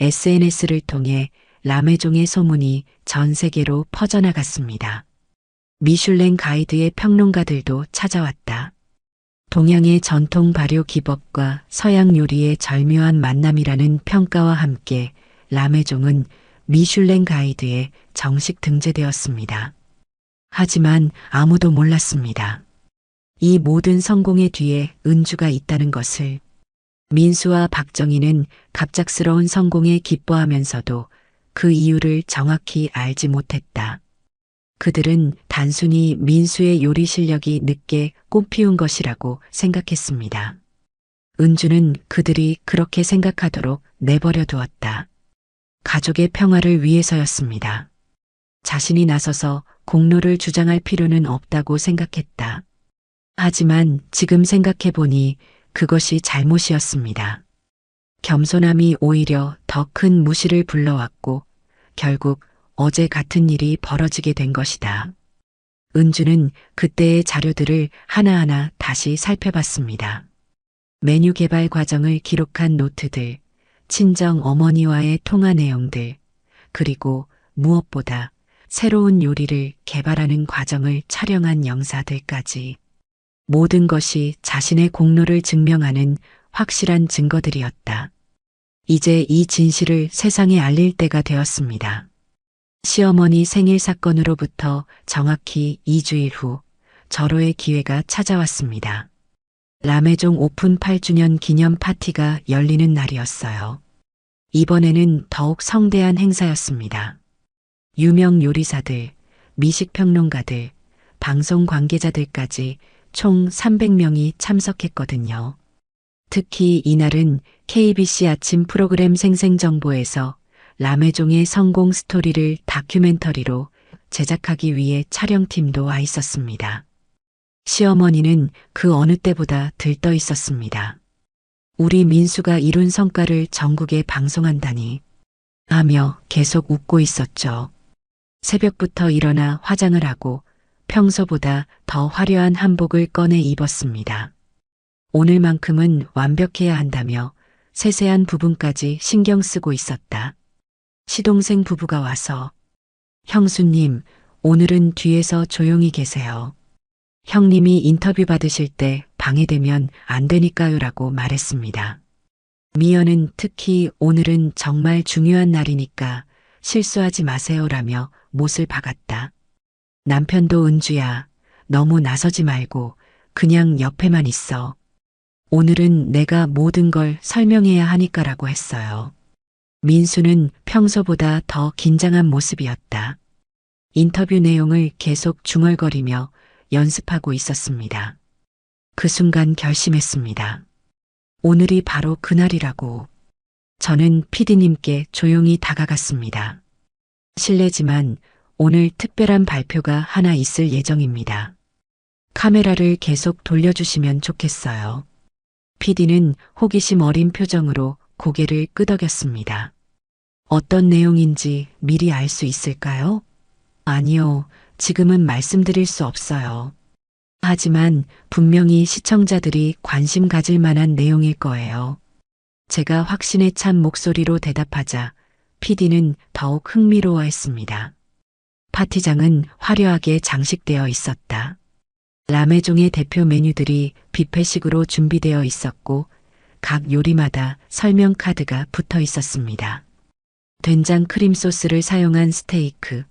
SNS를 통해 라메종의 소문이 전 세계로 퍼져나갔습니다. 미슐랭 가이드의 평론가들도 찾아왔다. 동양의 전통 발효 기법과 서양 요리의 절묘한 만남이라는 평가와 함께 라메종은 미슐랭 가이드에 정식 등재되었습니다. 하지만 아무도 몰랐습니다. 이 모든 성공의 뒤에 은주가 있다는 것을. 민수와 박정희는 갑작스러운 성공에 기뻐하면서도 그 이유를 정확히 알지 못했다. 그들은 단순히 민수의 요리 실력이 늦게 꽃피운 것이라고 생각했습니다. 은주는 그들이 그렇게 생각하도록 내버려 두었다. 가족의 평화를 위해서였습니다. 자신이 나서서 공로를 주장할 필요는 없다고 생각했다. 하지만 지금 생각해보니 그것이 잘못이었습니다. 겸손함이 오히려 더 큰 무시를 불러왔고 결국 어제 같은 일이 벌어지게 된 것이다. 은주는 그때의 자료들을 하나하나 다시 살펴봤습니다. 메뉴 개발 과정을 기록한 노트들, 친정 어머니와의 통화 내용들, 그리고 무엇보다 새로운 요리를 개발하는 과정을 촬영한 영사들까지. 모든 것이 자신의 공로를 증명하는 확실한 증거들이었다. 이제 이 진실을 세상에 알릴 때가 되었습니다. 시어머니 생일 사건으로부터 정확히 2주일 후 절호의 기회가 찾아왔습니다. 라메종 오픈 8주년 기념 파티가 열리는 날이었어요. 이번에는 더욱 성대한 행사였습니다. 유명 요리사들, 미식평론가들, 방송 관계자들까지 총 300명이 참석했거든요. 특히 이날은 KBC 아침 프로그램 생생정보에서 라메종의 성공 스토리를 다큐멘터리로 제작하기 위해 촬영팀도 와 있었습니다. 시어머니는 그 어느 때보다 들떠 있었습니다. 우리 민수가 이룬 성과를 전국에 방송한다니 하며 계속 웃고 있었죠. 새벽부터 일어나 화장을 하고 평소보다 더 화려한 한복을 꺼내 입었습니다. 오늘만큼은 완벽해야 한다며 세세한 부분까지 신경 쓰고 있었다. 시동생 부부가 와서 형수님, 오늘은 뒤에서 조용히 계세요. 형님이 인터뷰 받으실 때 방해되면 안 되니까요라고 말했습니다. 미연은 특히 오늘은 정말 중요한 날이니까 실수하지 마세요라며 못을 박았다. 남편도 은주야, 너무 나서지 말고 그냥 옆에만 있어. 오늘은 내가 모든 걸 설명해야 하니까라고 했어요. 민수는 평소보다 더 긴장한 모습이었다. 인터뷰 내용을 계속 중얼거리며 연습하고 있었습니다. 그 순간 결심했습니다. 오늘이 바로 그날이라고. 저는 PD님께 조용히 다가갔습니다. 실례지만 오늘 특별한 발표가 하나 있을 예정입니다. 카메라를 계속 돌려주시면 좋겠어요. PD는 호기심 어린 표정으로 고개를 끄덕였습니다. 어떤 내용인지 미리 알 수 있을까요? 아니요, 지금은 말씀드릴 수 없어요. 하지만 분명히 시청자들이 관심 가질 만한 내용일 거예요. 제가 확신에 찬 목소리로 대답하자 PD는 더욱 흥미로워했습니다. 파티장은 화려하게 장식되어 있었다. 라메종의 대표 메뉴들이 뷔페식으로 준비되어 있었고 각 요리마다 설명 카드가 붙어 있었습니다. 된장 크림 소스를 사용한 스테이크,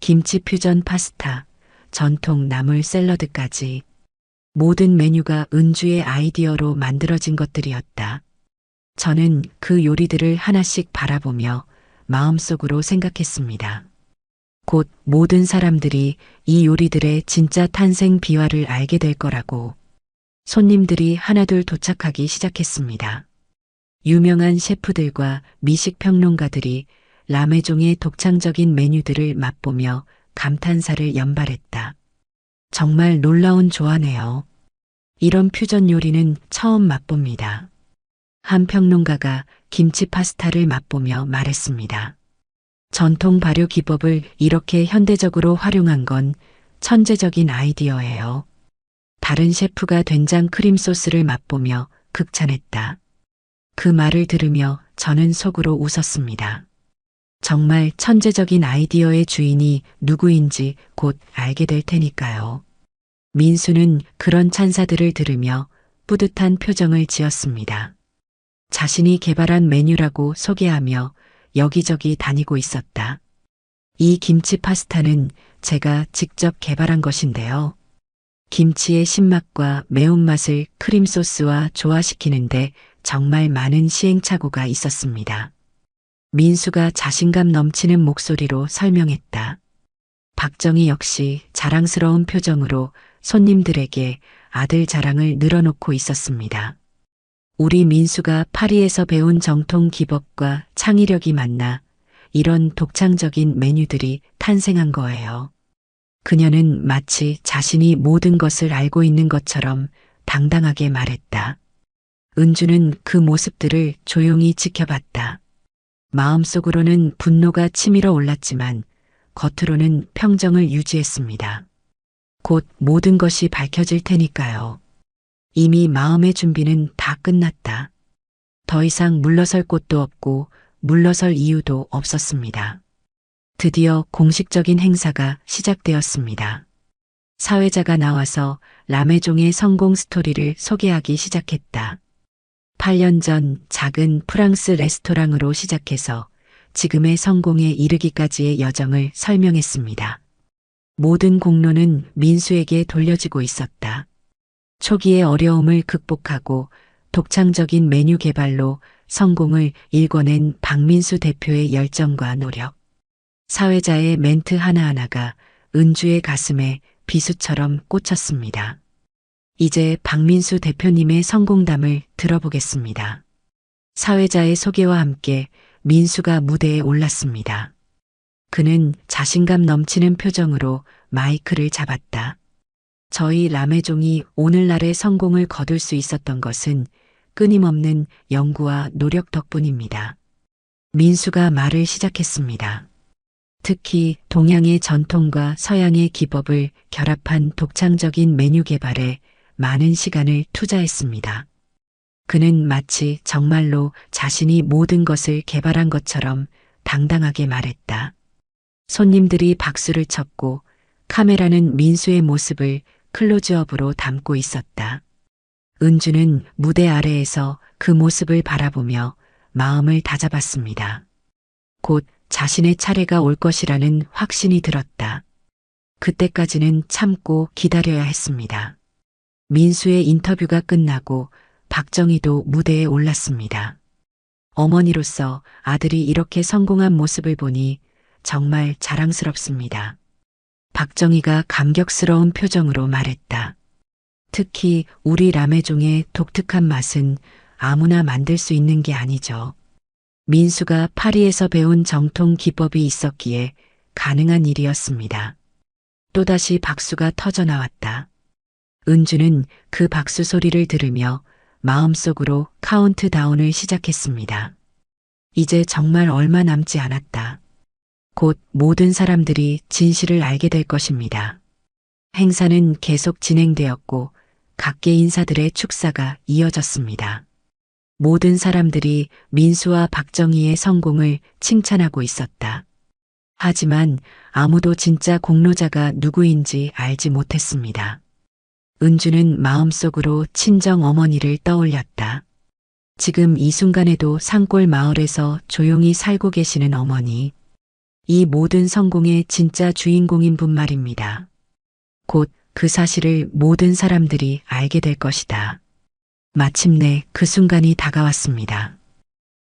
김치 퓨전 파스타, 전통 나물 샐러드까지 모든 메뉴가 은주의 아이디어로 만들어진 것들이었다. 저는 그 요리들을 하나씩 바라보며 마음속으로 생각했습니다. 곧 모든 사람들이 이 요리들의 진짜 탄생 비화를 알게 될 거라고. 손님들이 하나둘 도착하기 시작했습니다. 유명한 셰프들과 미식평론가들이 라메종의 독창적인 메뉴들을 맛보며 감탄사를 연발했다. 정말 놀라운 조화네요. 이런 퓨전 요리는 처음 맛봅니다. 한 평론가가 김치 파스타를 맛보며 말했습니다. 전통 발효 기법을 이렇게 현대적으로 활용한 건 천재적인 아이디어예요. 다른 셰프가 된장 크림 소스를 맛보며 극찬했다. 그 말을 들으며 저는 속으로 웃었습니다. 정말 천재적인 아이디어의 주인이 누구인지 곧 알게 될 테니까요. 민수는 그런 찬사들을 들으며 뿌듯한 표정을 지었습니다. 자신이 개발한 메뉴라고 소개하며 여기저기 다니고 있었다. 이 김치 파스타는 제가 직접 개발한 것인데요. 김치의 신맛과 매운맛을 크림 소스와 조화시키는데 정말 많은 시행착오가 있었습니다. 민수가 자신감 넘치는 목소리로 설명했다. 박정희 역시 자랑스러운 표정으로 손님들에게 아들 자랑을 늘어놓고 있었습니다. 우리 민수가 파리에서 배운 정통 기법과 창의력이 만나 이런 독창적인 메뉴들이 탄생한 거예요. 그녀는 마치 자신이 모든 것을 알고 있는 것처럼 당당하게 말했다. 은주는 그 모습들을 조용히 지켜봤다. 마음속으로는 분노가 치밀어 올랐지만 겉으로는 평정을 유지했습니다. 곧 모든 것이 밝혀질 테니까요. 이미 마음의 준비는 다 끝났다. 더 이상 물러설 곳도 없고 물러설 이유도 없었습니다. 드디어 공식적인 행사가 시작되었습니다. 사회자가 나와서 라메종의 성공 스토리를 소개하기 시작했다. 8년 전 작은 프랑스 레스토랑으로 시작해서 지금의 성공에 이르기까지의 여정을 설명했습니다. 모든 공로는 민수에게 돌려지고 있었다. 초기의 어려움을 극복하고 독창적인 메뉴 개발로 성공을 일궈낸 박민수 대표의 열정과 노력. 사회자의 멘트 하나하나가 은주의 가슴에 비수처럼 꽂혔습니다. 이제 박민수 대표님의 성공담을 들어보겠습니다. 사회자의 소개와 함께 민수가 무대에 올랐습니다. 그는 자신감 넘치는 표정으로 마이크를 잡았다. 저희 라메종이 오늘날의 성공을 거둘 수 있었던 것은 끊임없는 연구와 노력 덕분입니다. 민수가 말을 시작했습니다. 특히 동양의 전통과 서양의 기법을 결합한 독창적인 메뉴 개발에 많은 시간을 투자했습니다. 그는 마치 정말로 자신이 모든 것을 개발한 것처럼 당당하게 말했다. 손님들이 박수를 쳤고 카메라는 민수의 모습을 클로즈업으로 담고 있었다. 은주는 무대 아래에서 그 모습을 바라보며 마음을 다잡았습니다. 곧 자신의 차례가 올 것이라는 확신이 들었다. 그때까지는 참고 기다려야 했습니다. 민수의 인터뷰가 끝나고 박정희도 무대에 올랐습니다. 어머니로서 아들이 이렇게 성공한 모습을 보니 정말 자랑스럽습니다. 박정희가 감격스러운 표정으로 말했다. 특히 우리 라메종의 독특한 맛은 아무나 만들 수 있는 게 아니죠. 민수가 파리에서 배운 정통 기법이 있었기에 가능한 일이었습니다. 또다시 박수가 터져 나왔다. 은주는 그 박수 소리를 들으며 마음속으로 카운트다운을 시작했습니다. 이제 정말 얼마 남지 않았다. 곧 모든 사람들이 진실을 알게 될 것입니다. 행사는 계속 진행되었고 각계 인사들의 축사가 이어졌습니다. 모든 사람들이 민수와 박정희의 성공을 칭찬하고 있었다. 하지만 아무도 진짜 공로자가 누구인지 알지 못했습니다. 은주는 마음속으로 친정 어머니를 떠올렸다. 지금 이 순간에도 산골 마을에서 조용히 살고 계시는 어머니. 이 모든 성공의 진짜 주인공인 분 말입니다. 곧 그 사실을 모든 사람들이 알게 될 것이다. 마침내 그 순간이 다가왔습니다.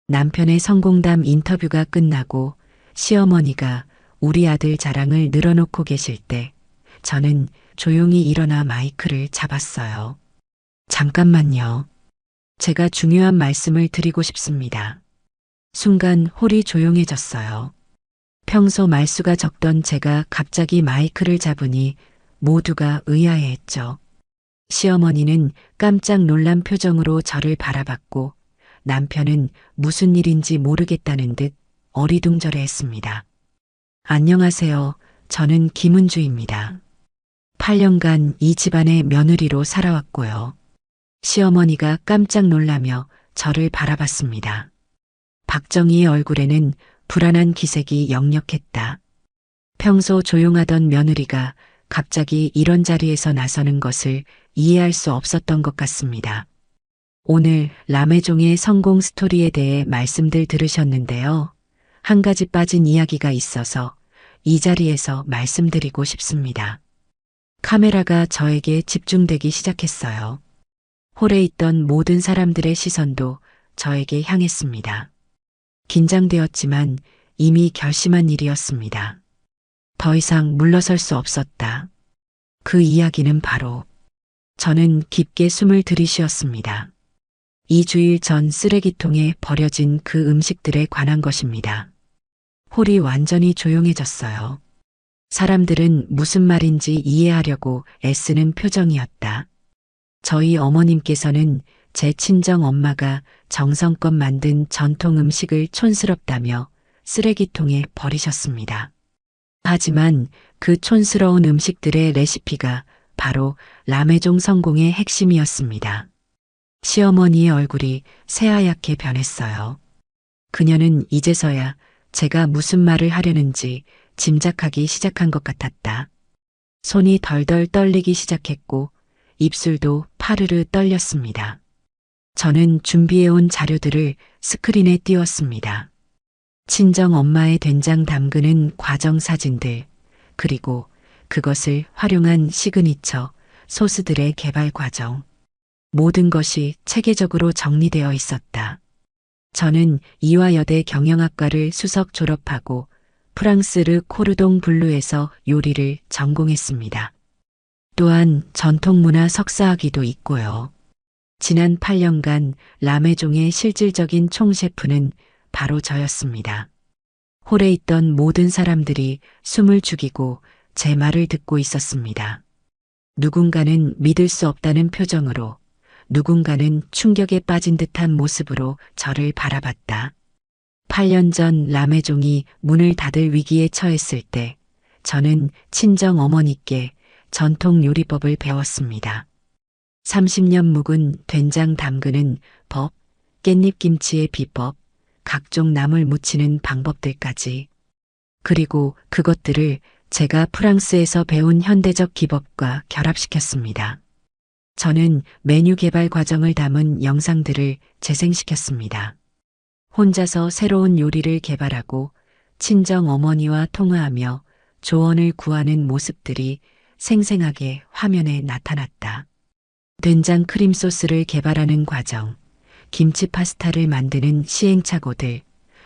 남편의 성공담 인터뷰가 끝나고 시어머니가 우리 아들 자랑을 늘어놓고 계실 때 저는 조용히 일어나 마이크를 잡았어요. 잠깐만요. 제가 중요한 말씀을 드리고 싶습니다. 순간 홀이 조용해졌어요. 평소 말수가 적던 제가 갑자기 마이크를 잡으니 모두가 의아해했죠. 시어머니는 깜짝 놀란 표정으로 저를 바라봤고 남편은 무슨 일인지 모르겠다는 듯 어리둥절해했습니다. 안녕하세요. 저는 김은주입니다. 8년간 이 집안의 며느리로 살아왔고요. 시어머니가 깜짝 놀라며 저를 바라봤습니다. 박정희의 얼굴에는 불안한 기색이 역력했다. 평소 조용하던 며느리가 갑자기 이런 자리에서 나서는 것을 이해할 수 없었던 것 같습니다. 오늘 라메종의 성공 스토리에 대해 말씀들 들으셨는데요. 한 가지 빠진 이야기가 있어서 이 자리에서 말씀드리고 싶습니다. 카메라가 저에게 집중되기 시작했어요. 홀에 있던 모든 사람들의 시선도 저에게 향했습니다. 긴장되었지만 이미 결심한 일이었습니다. 더 이상 물러설 수 없었다. 그 이야기는 바로 저는 깊게 숨을 들이쉬었습니다. 2주일 전 쓰레기통에 버려진 그 음식들에 관한 것입니다. 홀이 완전히 조용해졌어요. 사람들은 무슨 말인지 이해하려고 애쓰는 표정이었다. 저희 어머님께서는 제 친정 엄마가 정성껏 만든 전통 음식을 촌스럽다며 쓰레기통에 버리셨습니다. 하지만 그 촌스러운 음식들의 레시피가 바로 라메종 성공의 핵심이었습니다. 시어머니의 얼굴이 새하얗게 변했어요. 그녀는 이제서야 제가 무슨 말을 하려는지 짐작하기 시작한 것 같았다. 손이 덜덜 떨리기 시작했고 입술도 파르르 떨렸습니다. 저는 준비해온 자료들을 스크린에 띄웠습니다. 친정 엄마의 된장 담그는 과정 사진들, 그리고 그것을 활용한 시그니처 소스들의 개발 과정. 모든 것이 체계적으로 정리되어 있었다. 저는 이화여대 경영학과를 수석 졸업하고 프랑스 르 코르동 블루에서 요리를 전공했습니다. 또한 전통문화 석사학위도 있고요. 지난 8년간 라메종의 실질적인 총셰프는 바로 저였습니다. 홀에 있던 모든 사람들이 숨을 죽이고 제 말을 듣고 있었습니다. 누군가는 믿을 수 없다는 표정으로, 누군가는 충격에 빠진 듯한 모습으로 저를 바라봤다. 8년 전 라메종이 문을 닫을 위기에 처했을 때 저는 친정 어머니께 전통 요리법을 배웠습니다. 30년 묵은 된장 담그는 법, 깻잎김치의 비법, 각종 나물 무치는 방법들까지. 그리고 그것들을 제가 프랑스에서 배운 현대적 기법과 결합시켰습니다. 저는 메뉴 개발 과정을 담은 영상들을 재생시켰습니다. 혼자서 새로운 요리를 개발하고 친정 어머니와 통화하며 조언을 구하는 모습들이 생생하게 화면에 나타났다. 된장 크림 소스를 개발하는 과정, 김치 파스타를 만드는 시행착오들,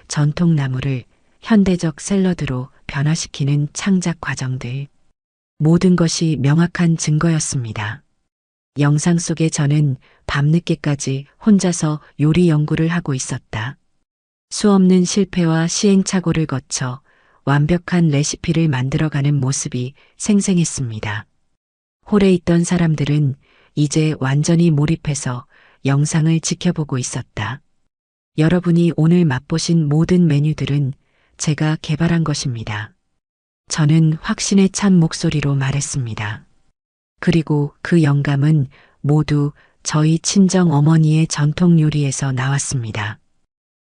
전통 나물을 현대적 샐러드로 변화시키는 창작 과정들. 모든 것이 명확한 증거였습니다. 영상 속에 저는 밤늦게까지 혼자서 요리 연구를 하고 있었다. 수없는 실패와 시행착오를 거쳐 완벽한 레시피를 만들어가는 모습이 생생했습니다. 홀에 있던 사람들은 이제 완전히 몰입해서 영상을 지켜보고 있었다. 여러분이 오늘 맛보신 모든 메뉴들은 제가 개발한 것입니다. 저는 확신에 찬 목소리로 말했습니다. 그리고 그 영감은 모두 저희 친정 어머니의 전통 요리에서 나왔습니다.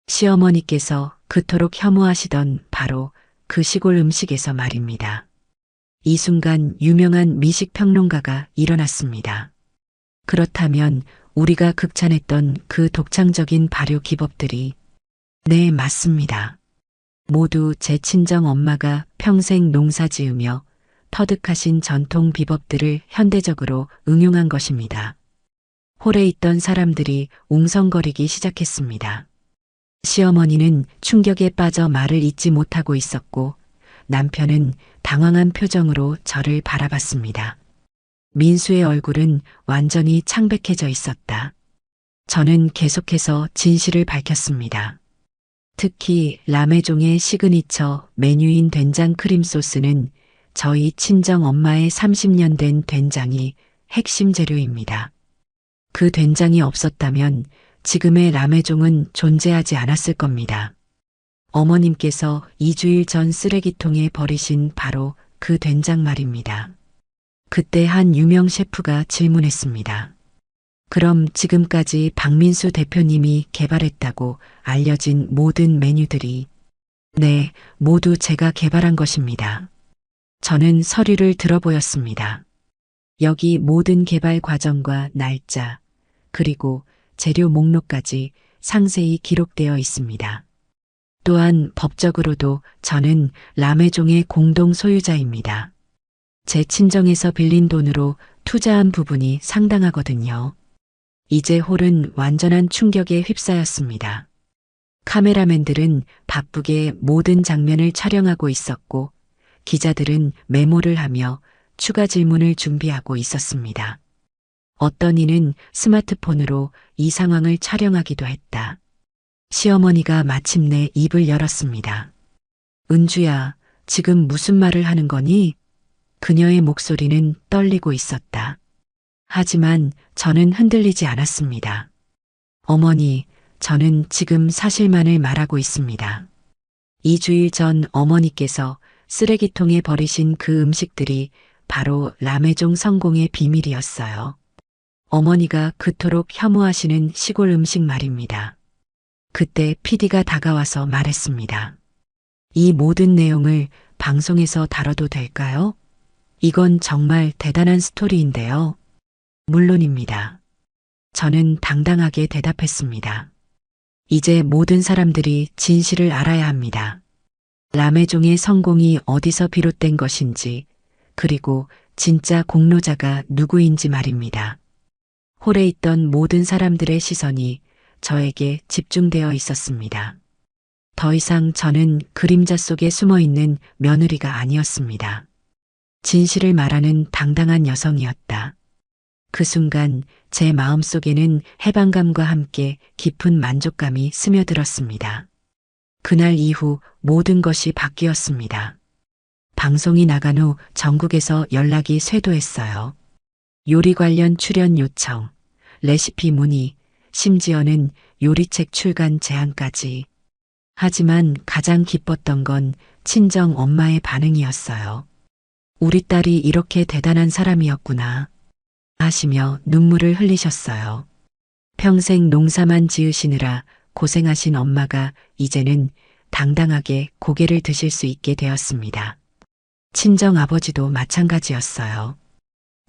시어머니께서 그토록 혐오하시던 바로 그 시골 음식에서 말입니다. 이 순간 유명한 미식평론가가 일어났습니다. 그렇다면 우리가 극찬했던 그 독창적인 발효 기법들이 네, 맞습니다. 모두 제 친정 엄마가 평생 농사 지으며 터득하신 전통 비법들을 현대적으로 응용한 것입니다. 홀에 있던 사람들이 웅성거리기 시작했습니다. 시어머니는 충격에 빠져 말을 잇지 못하고 있었고 남편은 당황한 표정으로 저를 바라봤습니다. 민수의 얼굴은 완전히 창백해져 있었다. 저는 계속해서 진실을 밝혔습니다. 특히 라메종의 시그니처 메뉴인 된장 크림 소스는 저희 친정 엄마의 30년 된 된장이 핵심 재료입니다. 그 된장이 없었다면 지금의 라메종은 존재하지 않았을 겁니다. 어머님께서 2주일 전 쓰레기통에 버리신 바로 그 된장 말입니다. 그때 한 유명 셰프가 질문했습니다. 그럼 지금까지 박민수 대표님이 개발했다고 알려진 모든 메뉴들이 네, 모두 제가 개발한 것입니다. 저는 서류를 들어보였습니다. 여기 모든 개발 과정과 날짜, 그리고 재료 목록까지 상세히 기록되어 있습니다. 또한 법적으로도 저는 라메종의 공동 소유자입니다. 제 친정에서 빌린 돈으로 투자한 부분이 상당하거든요. 이제 홀은 완전한 충격에 휩싸였습니다. 카메라맨들은 바쁘게 모든 장면을 촬영하고 있었고 기자들은 메모를 하며 추가 질문을 준비하고 있었습니다. 어떤 이는 스마트폰으로 이 상황을 촬영하기도 했다. 시어머니가 마침내 입을 열었습니다. 은주야, 지금 무슨 말을 하는 거니? 그녀의 목소리는 떨리고 있었다. 하지만 저는 흔들리지 않았습니다. 어머니, 저는 지금 사실만을 말하고 있습니다. 2주일 전 어머니께서 쓰레기통에 버리신 그 음식들이 바로 라메종 성공의 비밀이었어요. 어머니가 그토록 혐오하시는 시골 음식 말입니다. 그때 PD가 다가와서 말했습니다. 이 모든 내용을 방송에서 다뤄도 될까요? 이건 정말 대단한 스토리인데요. 물론입니다. 저는 당당하게 대답했습니다. 이제 모든 사람들이 진실을 알아야 합니다. 라메종의 성공이 어디서 비롯된 것인지, 그리고 진짜 공로자가 누구인지 말입니다. 홀에 있던 모든 사람들의 시선이 저에게 집중되어 있었습니다. 더 이상 저는 그림자 속에 숨어 있는 며느리가 아니었습니다. 진실을 말하는 당당한 여성이었다. 그 순간 제 마음속에는 해방감과 함께 깊은 만족감이 스며들었습니다. 그날 이후 모든 것이 바뀌었습니다. 방송이 나간 후 전국에서 연락이 쇄도했어요. 요리 관련 출연 요청, 레시피 문의, 심지어는 요리책 출간 제안까지. 하지만 가장 기뻤던 건 친정 엄마의 반응이었어요. 우리 딸이 이렇게 대단한 사람이었구나 하시며 눈물을 흘리셨어요. 평생 농사만 지으시느라 고생하신 엄마가 이제는 당당하게 고개를 드실 수 있게 되었습니다. 친정 아버지도 마찬가지였어요.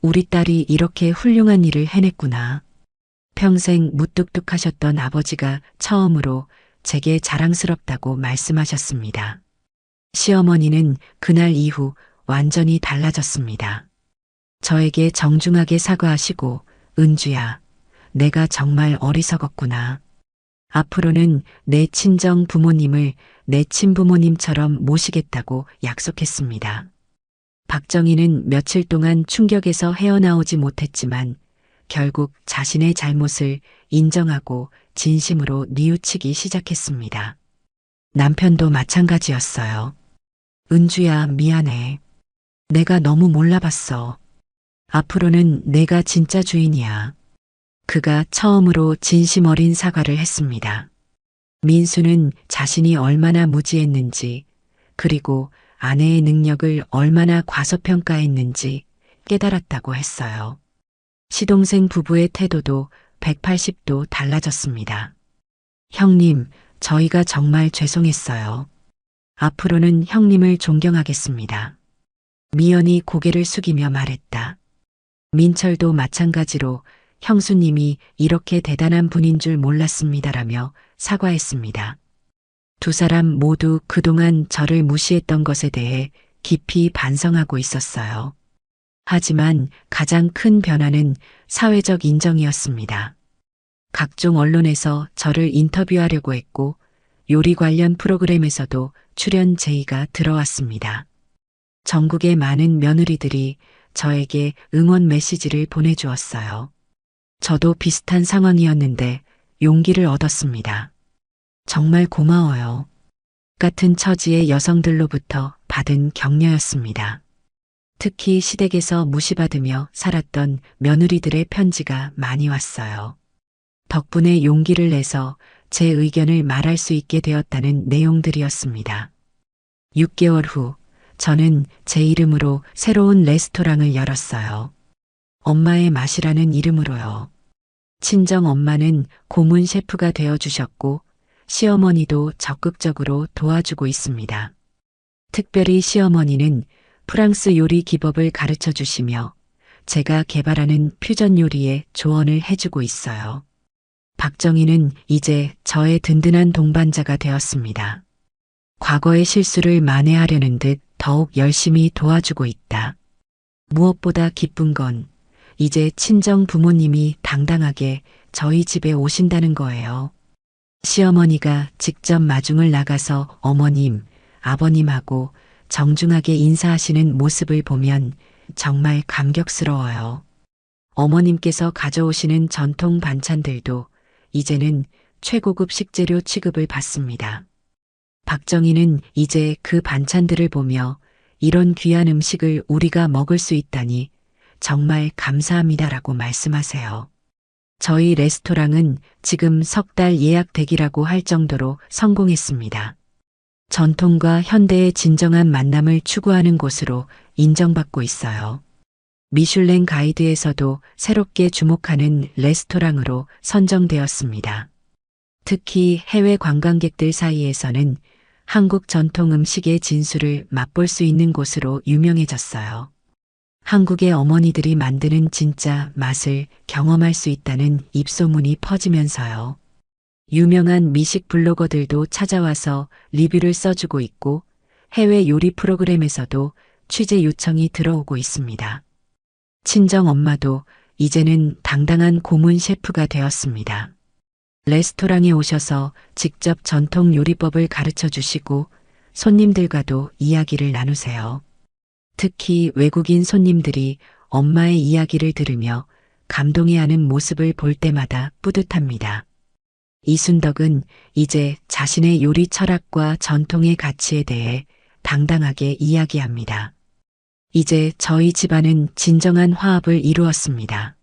우리 딸이 이렇게 훌륭한 일을 해냈구나. 평생 무뚝뚝하셨던 아버지가 처음으로 제게 자랑스럽다고 말씀하셨습니다. 시어머니는 그날 이후 완전히 달라졌습니다. 저에게 정중하게 사과하시고 은주야, 내가 정말 어리석었구나. 앞으로는 내 친정 부모님을 내 친부모님처럼 모시겠다고 약속했습니다. 박정희는 며칠 동안 충격에서 헤어나오지 못했지만 결국 자신의 잘못을 인정하고 진심으로 뉘우치기 시작했습니다. 남편도 마찬가지였어요. 은주야, 미안해. 내가 너무 몰라봤어. 앞으로는 내가 진짜 주인이야. 그가 처음으로 진심 어린 사과를 했습니다. 민수는 자신이 얼마나 무지했는지, 그리고 아내의 능력을 얼마나 과소평가했는지 깨달았다고 했어요. 시동생 부부의 태도도 180도 달라졌습니다. 형님, 저희가 정말 죄송했어요. 앞으로는 형님을 존경하겠습니다. 미연이 고개를 숙이며 말했다. 민철도 마찬가지로 형수님이 이렇게 대단한 분인 줄 몰랐습니다라며 사과했습니다. 두 사람 모두 그동안 저를 무시했던 것에 대해 깊이 반성하고 있었어요. 하지만 가장 큰 변화는 사회적 인정이었습니다. 각종 언론에서 저를 인터뷰하려고 했고 요리 관련 프로그램에서도 출연 제의가 들어왔습니다. 전국의 많은 며느리들이 저에게 응원 메시지를 보내주었어요. 저도 비슷한 상황이었는데 용기를 얻었습니다. 정말 고마워요. 같은 처지의 여성들로부터 받은 격려였습니다. 특히 시댁에서 무시받으며 살았던 며느리들의 편지가 많이 왔어요. 덕분에 용기를 내서 제 의견을 말할 수 있게 되었다는 내용들이었습니다. 6개월 후 저는 제 이름으로 새로운 레스토랑을 열었어요. 엄마의 맛이라는 이름으로요. 친정 엄마는 고문 셰프가 되어주셨고 시어머니도 적극적으로 도와주고 있습니다. 특별히 시어머니는 프랑스 요리 기법을 가르쳐 주시며 제가 개발하는 퓨전 요리에 조언을 해주고 있어요. 박정희는 이제 저의 든든한 동반자가 되었습니다. 과거의 실수를 만회하려는 듯 더욱 열심히 도와주고 있다. 무엇보다 기쁜 건 이제 친정 부모님이 당당하게 저희 집에 오신다는 거예요. 시어머니가 직접 마중을 나가서 어머님, 아버님하고 정중하게 인사하시는 모습을 보면 정말 감격스러워요. 어머님께서 가져오시는 전통 반찬들도 이제는 최고급 식재료 취급을 받습니다. 박정희는 이제 그 반찬들을 보며 이런 귀한 음식을 우리가 먹을 수 있다니 정말 감사합니다라고 말씀하세요. 저희 레스토랑은 지금 석 달 예약 대기라고 할 정도로 성공했습니다. 전통과 현대의 진정한 만남을 추구하는 곳으로 인정받고 있어요. 미슐랭 가이드에서도 새롭게 주목하는 레스토랑으로 선정되었습니다. 특히 해외 관광객들 사이에서는 한국 전통 음식의 진수를 맛볼 수 있는 곳으로 유명해졌어요. 한국의 어머니들이 만드는 진짜 맛을 경험할 수 있다는 입소문이 퍼지면서요. 유명한 미식 블로거들도 찾아와서 리뷰를 써주고 있고 해외 요리 프로그램에서도 취재 요청이 들어오고 있습니다. 친정 엄마도 이제는 당당한 고문 셰프가 되었습니다. 레스토랑에 오셔서 직접 전통 요리법을 가르쳐 주시고 손님들과도 이야기를 나누세요. 특히 외국인 손님들이 엄마의 이야기를 들으며 감동해하는 모습을 볼 때마다 뿌듯합니다. 이순덕은 이제 자신의 요리 철학과 전통의 가치에 대해 당당하게 이야기합니다. 이제 저희 집안은 진정한 화합을 이루었습니다.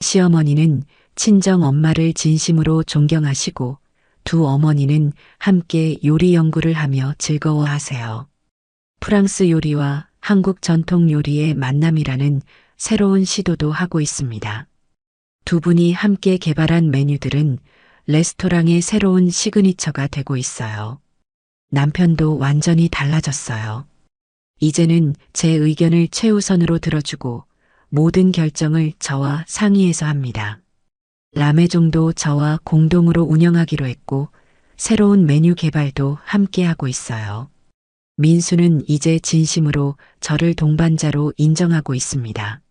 시어머니는 친정 엄마를 진심으로 존경하시고 두 어머니는 함께 요리 연구를 하며 즐거워하세요. 프랑스 요리와 한국 전통 요리의 만남이라는 새로운 시도도 하고 있습니다. 두 분이 함께 개발한 메뉴들은 레스토랑의 새로운 시그니처가 되고 있어요. 남편도 완전히 달라졌어요. 이제는 제 의견을 최우선으로 들어주고 모든 결정을 저와 상의해서 합니다. 라메종도 저와 공동으로 운영하기로 했고 새로운 메뉴 개발도 함께 하고 있어요. 민수는 이제 진심으로 저를 동반자로 인정하고 있습니다.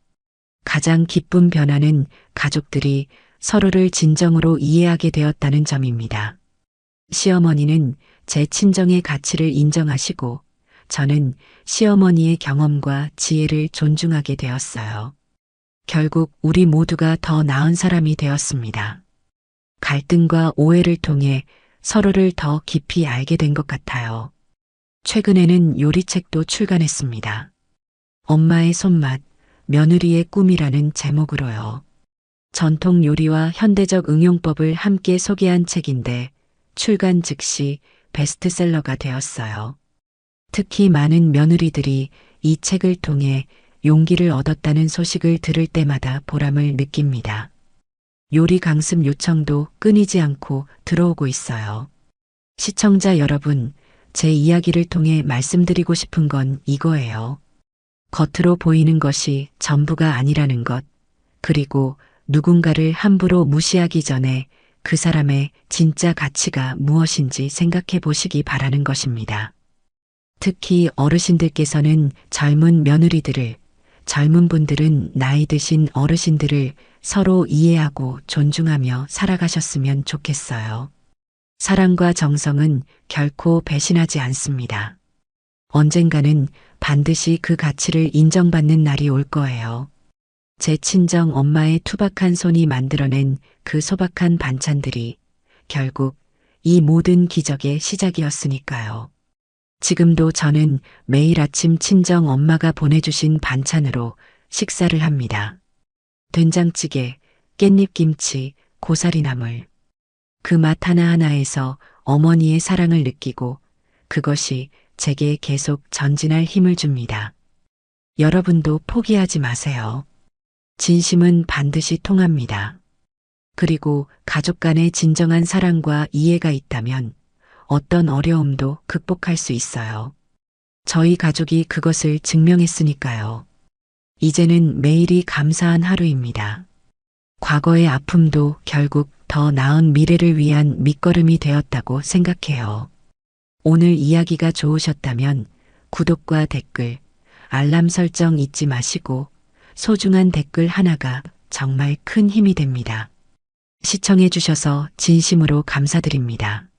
가장 기쁜 변화는 가족들이 서로를 진정으로 이해하게 되었다는 점입니다. 시어머니는 제 친정의 가치를 인정하시고 저는 시어머니의 경험과 지혜를 존중하게 되었어요. 결국 우리 모두가 더 나은 사람이 되었습니다. 갈등과 오해를 통해 서로를 더 깊이 알게 된 것 같아요. 최근에는 요리책도 출간했습니다. 엄마의 손맛, 며느리의 꿈이라는 제목으로요. 전통 요리와 현대적 응용법을 함께 소개한 책인데 출간 즉시 베스트셀러가 되었어요. 특히 많은 며느리들이 이 책을 통해 용기를 얻었다는 소식을 들을 때마다 보람을 느낍니다. 요리 강습 요청도 끊이지 않고 들어오고 있어요. 시청자 여러분, 제 이야기를 통해 말씀드리고 싶은 건 이거예요. 겉으로 보이는 것이 전부가 아니라는 것, 그리고 누군가를 함부로 무시하기 전에 그 사람의 진짜 가치가 무엇인지 생각해 보시기 바라는 것입니다. 특히 어르신들께서는 젊은 며느리들을, 젊은 분들은 나이 드신 어르신들을 서로 이해하고 존중하며 살아가셨으면 좋겠어요. 사랑과 정성은 결코 배신하지 않습니다. 언젠가는 반드시 그 가치를 인정받는 날이 올 거예요. 제 친정 엄마의 투박한 손이 만들어낸 그 소박한 반찬들이 결국 이 모든 기적의 시작이었으니까요. 지금도 저는 매일 아침 친정 엄마가 보내주신 반찬으로 식사를 합니다. 된장찌개, 깻잎김치, 고사리나물. 그 맛 하나하나에서 어머니의 사랑을 느끼고 그것이 제게 계속 전진할 힘을 줍니다. 여러분도 포기하지 마세요. 진심은 반드시 통합니다. 그리고 가족 간의 진정한 사랑과 이해가 있다면 어떤 어려움도 극복할 수 있어요. 저희 가족이 그것을 증명했으니까요. 이제는 매일이 감사한 하루입니다. 과거의 아픔도 결국 더 나은 미래를 위한 밑거름이 되었다고 생각해요. 오늘 이야기가 좋으셨다면 구독과 댓글, 알람 설정 잊지 마시고 소중한 댓글 하나가 정말 큰 힘이 됩니다. 시청해 주셔서 진심으로 감사드립니다.